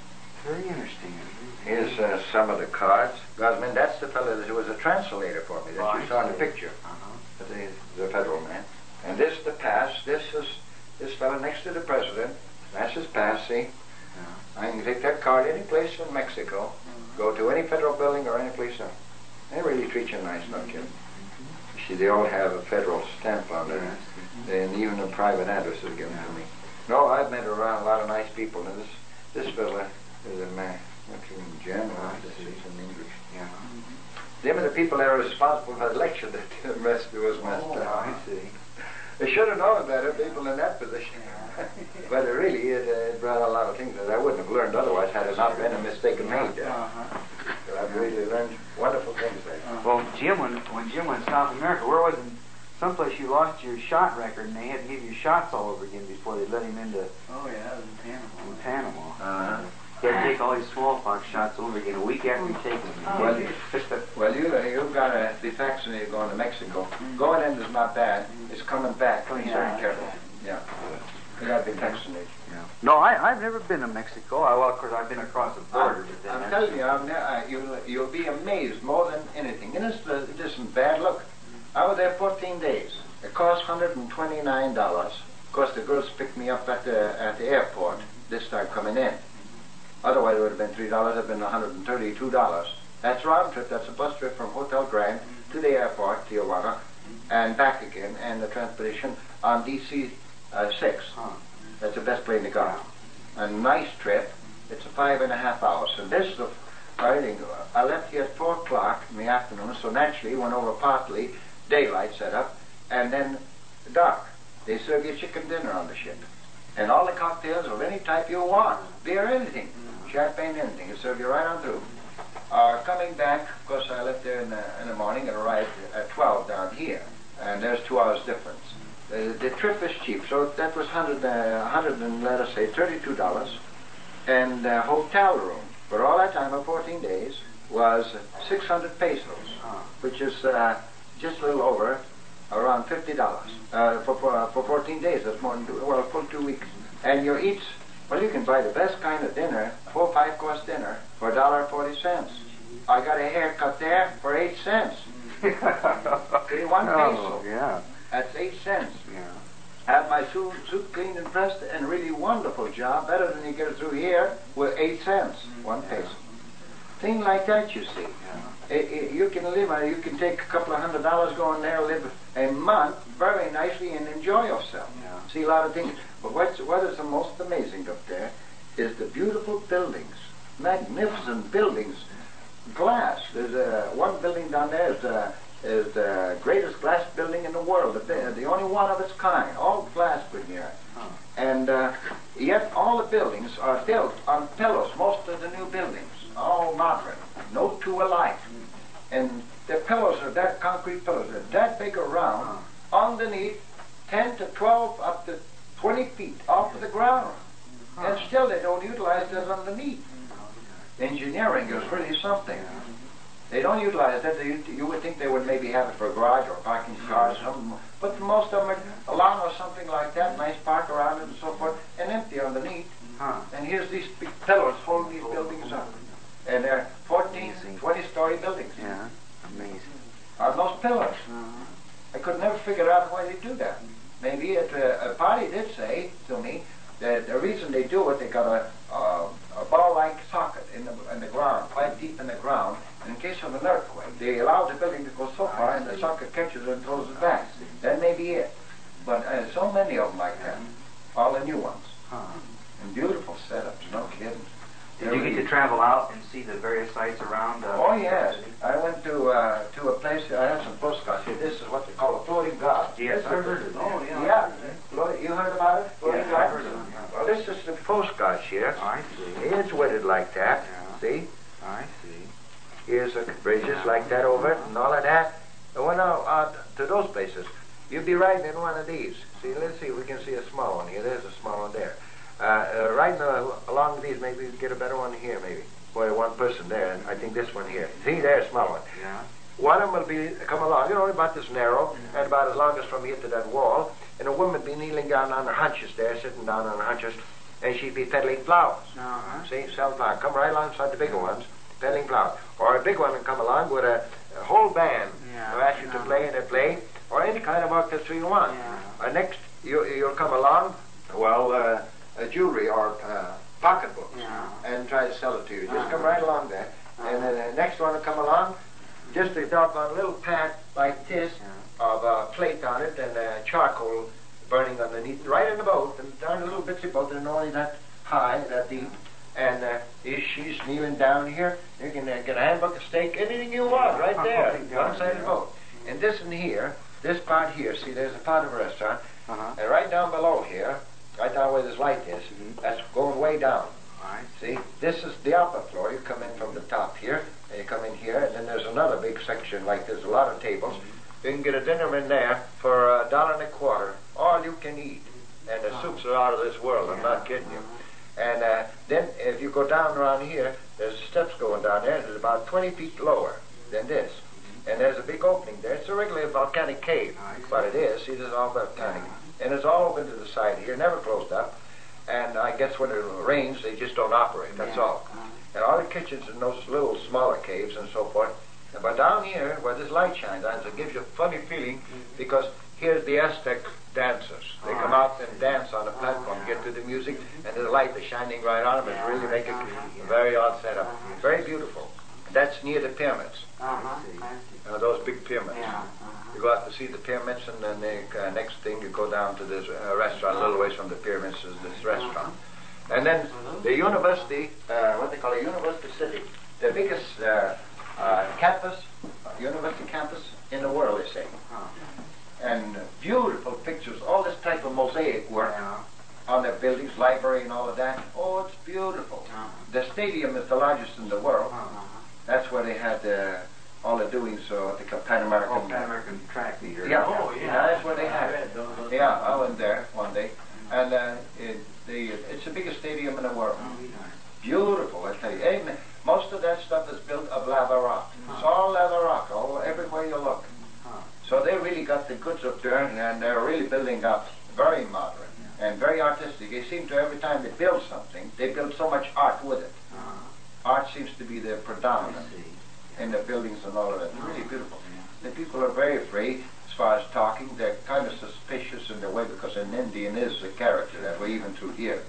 Very interesting. Here's some of the cards. Gosman, that's the fellow that was a translator for me that you saw in the picture. The federal man. And this the pass. This is this fellow next to the president. That's his pass, see? Yeah. I can take that card any place in Mexico, go to any federal building or any place else. They really treat you nice, don't you? You see, they all have a federal stamp on there. And even a private address is given to me. No, I've met around a lot of nice people. And this fella is a man. What's in general? This is in English. Yeah. Them are the people that are responsible for the lecture that the rest was messed up. I see. They should have known better, people in that position. But it really, it brought a lot of things that I wouldn't have learned otherwise had it not been a mistake made. So I've really learned wonderful things there. Well, Jim, when Jim went to South America, where was it? Someplace you lost your shot record, and they had to give you shots all over again before they let him into. Oh yeah, it was in Panama. In Panama. Uh-huh. He had to take all these smallpox shots over again a week after he'd taken them. Well, you've got to be vaccinated going to Mexico. Going in is not bad. It's coming back. Be very careful. Yeah. You got to be vaccinated. Yeah. No, I've never been to Mexico. Well, of course, I've been across the border. I'm telling you, you'll be amazed more than anything. And it isn't bad. Look, I was there 14 days. It cost $129. Of course, the girls picked me up at the airport this time coming in. Otherwise, it would have been $3. It would have been $132. That's round trip. That's a bus trip from Hotel Grand to the airport, Tijuana, and back again, and the transportation on DC 6. That's the best plane to go. A nice trip. It's 5.5 hours. And this is I left here at 4 o'clock in the afternoon, so naturally went over partly daylight setup, and then dark. They serve you chicken dinner on the ship. And all the cocktails of any type you want. Beer, anything. Champagne, anything. They serve you right on through. Coming back, of course, I left there in the morning and arrived at 12 down here. And there's 2 hours difference. The trip is cheap, so that was $100 and let us say $32. And hotel room for all that time of 14 days, was 600 pesos, which is just a little over around $50 for 14 days. That's more than well, full 2 weeks. And you eat, well, you can buy the best kind of dinner, 4 or 5 course dinner for $1.40. I got a haircut there for 8 cents. See, 1 peso. Yeah. That's 8 cents. Yeah. Had my suit cleaned and pressed, and really wonderful job, better than you get it through here, with 8 cents, 1 peso. Thing like that, you see. You can live on it. You can take a couple of $100, go in there, live a month very nicely, and enjoy yourself. Yeah. See a lot of things. But what is the most amazing up there is the beautiful buildings, magnificent buildings, glass. There's one building down there is the greatest glass building in the world, the only one of its kind, all glass put here. And yet all the buildings are built on pillars, most of the new buildings, all modern, no two alike. And the pillars are that, concrete pillars are that big around, underneath 10 to 12 up to 20 feet off of the ground. And still they don't utilize that underneath. Engineering is really something. They don't utilize that. You would think they would maybe have it for a garage or parking cars or something. But most of them are along or something like that, nice park around it and so forth, and empty underneath. And here's these big pillars holding these buildings up. And they're 14, 20-story buildings. Yeah, amazing. On those pillars. I could never figure out why they do that. Maybe a party did say to me that the reason they do it, they got a ball-like socket in the ground, quite deep in the ground, and in case of an earthquake, they allow the building to go so far, and the socket catches it and throws it back. That may be it. But so many of them like that, all the new ones. And beautiful setups, no kidding. Did you get to travel out and see the various sites around? Oh, yes. I went to a place, I have some postcards here. This is what they call a floating god. Yes, I've heard of it. Oh, yeah. You heard about it? Floating god? I've heard of it. Yeah. Well, this is the postcard here. I see. It's weighted like that. Yeah. See? I see. Here's the bridges like that over it and all of that. And went out to those places. You'd be riding in one of these. See, let's see, we can see a small one here. There's a small one there. Riding along these, maybe we can get a better one here, maybe. Boy, one person there. I think this one here. See, there's a small one. Yeah. One of them will come along, you know, about this narrow, and about as long as from here to that wall. And a woman would be kneeling down on her hunches there, sitting down on her hunches, and she'd be peddling flowers. See, selling flowers. Come right alongside the bigger ones, peddling flowers. Or a big one would come along with a whole band. They'll ask you to play, and they play, or any kind of orchestra you want. Next, you'll come along, well, jewelry or pocketbooks, and try to sell it to you. Just come right along there. And then the next one will come along, just a doggone little pad like this of plate on it and charcoal burning underneath, right in the boat, and down a little bitsy boat, and only that high, that deep. And she's kneeling down here. You can get a handbook, a steak, anything you want, right there, one side of the boat. And this in here, this part here, see, there's a part of a restaurant, and right down below here, right down where this light is, that's going way down. See, this is the upper floor. You come in from the top here, and you come in here, and then there's another big section, like there's a lot of tables. You can get a dinner in there for $1.25, all you can eat. And the soups are out of this world, I'm not kidding you. And then if you go down around here, there's steps going down there, and it's about 20 feet lower than this. And there's a big opening there. It's a regular volcanic cave, but it is. See, this is all volcanic. And it's all open to the side here, never closed up. And I guess when it rains, they just don't operate, that's all. And all the kitchens in those little smaller caves and so forth. But down here, where this light shines on, it gives you a funny feeling, because here's the Aztec dancers. They come out and dance on the platform, get to the music, and the light is shining right on them. It really makes a very odd setup. Very beautiful. That's near the pyramids. Those big pyramids. You go out to see the pyramids, and then the next thing you go down to this restaurant, a little ways from the pyramids is this restaurant. And then the university, what they call a university city, the biggest campus, university campus in the world, they say. And beautiful pictures, all this type of mosaic work on their buildings, library and all of that. Oh, it's beautiful. The stadium is the largest in the world. That's where they had all the doings, what they call Pan American. Pan American track meter. Yeah, that's where they had it. Yeah, I went there one day. And it's the biggest stadium in the world. Beautiful, I tell you. Hey, most of that stuff is built of lava. So they really got the goods up there, and they're really building up very modern and very artistic. They seem to, every time they build something, they build so much art with it. Art seems to be the predominant in the buildings and all of that. It's really beautiful. The people are very afraid as far as talking. They're kind of suspicious in their way, because an Indian is a character that way, even through here.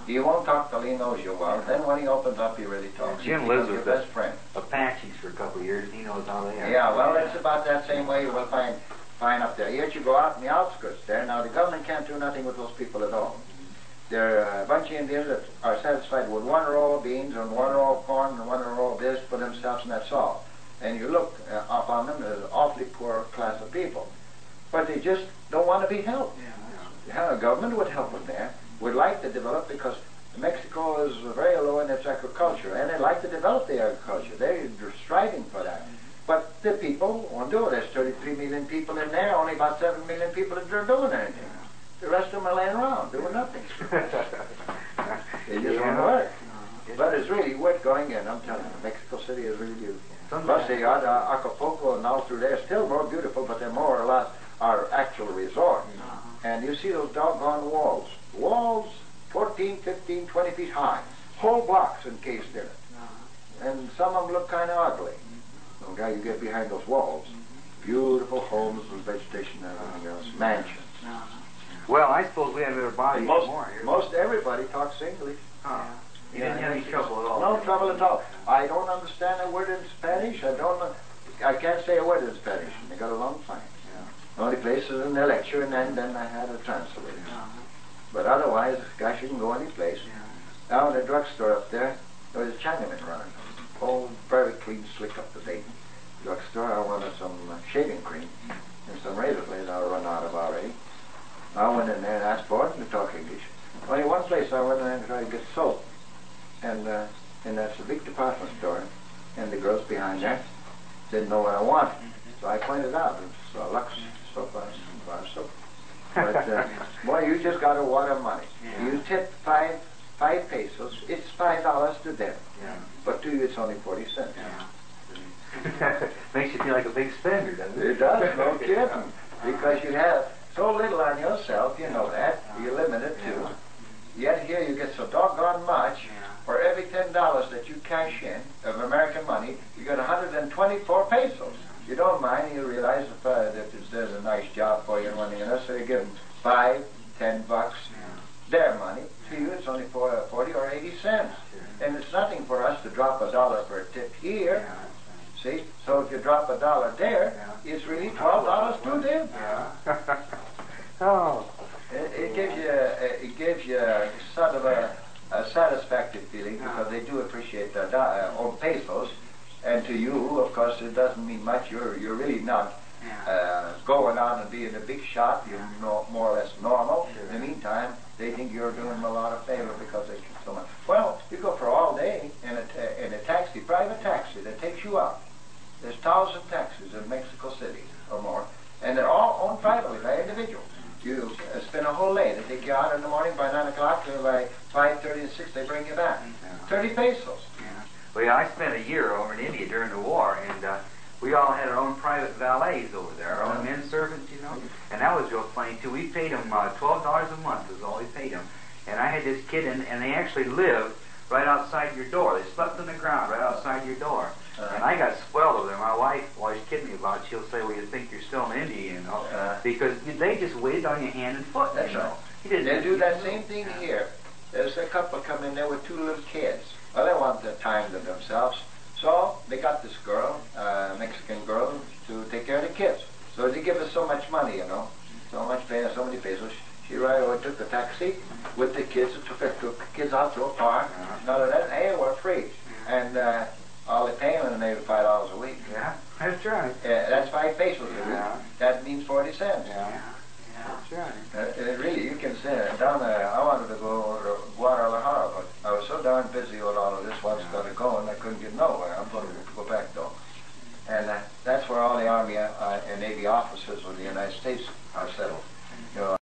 He won't talk till he knows you well. Then when he opens up, he really talks. Jim lives with your best friend. Apaches for a couple of years, and he knows how they are. Yeah, well, it's about that same way you will find up there. Yet you go out in the outskirts there. Now, the government can't do nothing with those people at all. There are a bunch of Indians that are satisfied with one row of beans and one row of corn and one row of this for themselves, and that's all. And you look up on them as an awfully poor class of people. But they just don't want to be helped. Yeah, the government would help them there. Would like to develop, because Mexico is very low in its agriculture, and they'd like to develop the agriculture. They're striving for that. But the people won't do it. There's 33 million people in there, only about 7 million people that are doing anything. The rest of them are laying around, doing nothing. They just don't work. But it's really worth going in, I'm telling you. Mexico City is really beautiful. Plus the Acapulco and all through there is still more beautiful, but they're more or less our actual resort. And you see those doggone walls. Walls 14, 15, 20 feet high. Whole blocks encased in it. And some of them look kind of ugly. So guy, you get behind those walls. Beautiful homes and vegetation and everything else. Mansions. Well, I suppose we have better bodies more here. Most everybody talks English. You didn't have any trouble at all. No trouble at all. I don't understand a word in Spanish. I can't say a word in Spanish. And they got along fine. The only place is in the lecture, and then I had a translator. But otherwise, gosh, you can go any place. Now in the drugstore up there was a Chinaman running. Oh, very clean, slick, up to date. Drugstore, I wanted some shaving cream and some razor blades I run out of already. I went in there and asked for it, and they talk English. Only one place I went in there and tried to get soap. And that's a big department store. And the girls behind there didn't know what I wanted. So I pointed out, it's Lux soap, bar soap. But, boy, you just got a wad of money. You tip five pesos, it's $5 to them. But to you, it's only 40 cents. Makes you feel like a big spender, doesn't it? It does, no kidding. Because you have so little on yourself, you know that. You're limited too. Yet here you get so doggone much. For every $10 that you cash in of American money, you get 124 pesos. You don't mind, you realize that there's a nice job for you and money, so you give them $5, $10, their money. To you, it's only 40 or 80 cents. And it's nothing for us to drop $1 for a tip here. See? So if you drop $1 there, it's really $12 to them. Oh. It gives you sort of a satisfactory feeling, because they do appreciate the own pesos. And to you, of course, it doesn't mean much. You're really not going on and being a big shot. You're more or less normal. In the meantime, they think you're doing them a lot of favor because they keep so much. Well, you go for all day in a taxi, private taxi that takes you out. There's 1,000 taxis in Mexico City or more, and they're all owned privately by individuals. You spend a whole day. They take you out in the morning by 9 o'clock, and by 5:30 and 6 they bring you back. 30 pesos. Well, yeah, I spent a year over in India during the war, and we all had our own private valets over there, our own men servants, you know. And that was real funny, too. We paid them $12 a month was all we paid them. And I had this kid, and they actually lived right outside your door. They slept on the ground right outside your door. And I got spoiled over there. My wife always kidding me about it. She'll say, well, you think you're still in India, you know, because they just waited on your hand and foot, you know. They do that same thing here. There's a couple come in there with 2 little kids. Well, they want the time to themselves. So they got this girl, Mexican girl, to take care of the kids. So they give us so much money, you know, so much pay, so many pesos. She right away took the taxi with the kids, took the kids out to a park. None of that, they were free. And all they pay them, maybe $5 a week. Yeah, that's right. That's 5 pesos a week. That means 40 cents. That's right. Really, you can say down there. I wanted to go to Guadalajara, but I was so darn busy with all of this once got to go, and I couldn't get nowhere. I'm going to go back though, and that's where all the Army and Navy officers of the United States are settled. You know,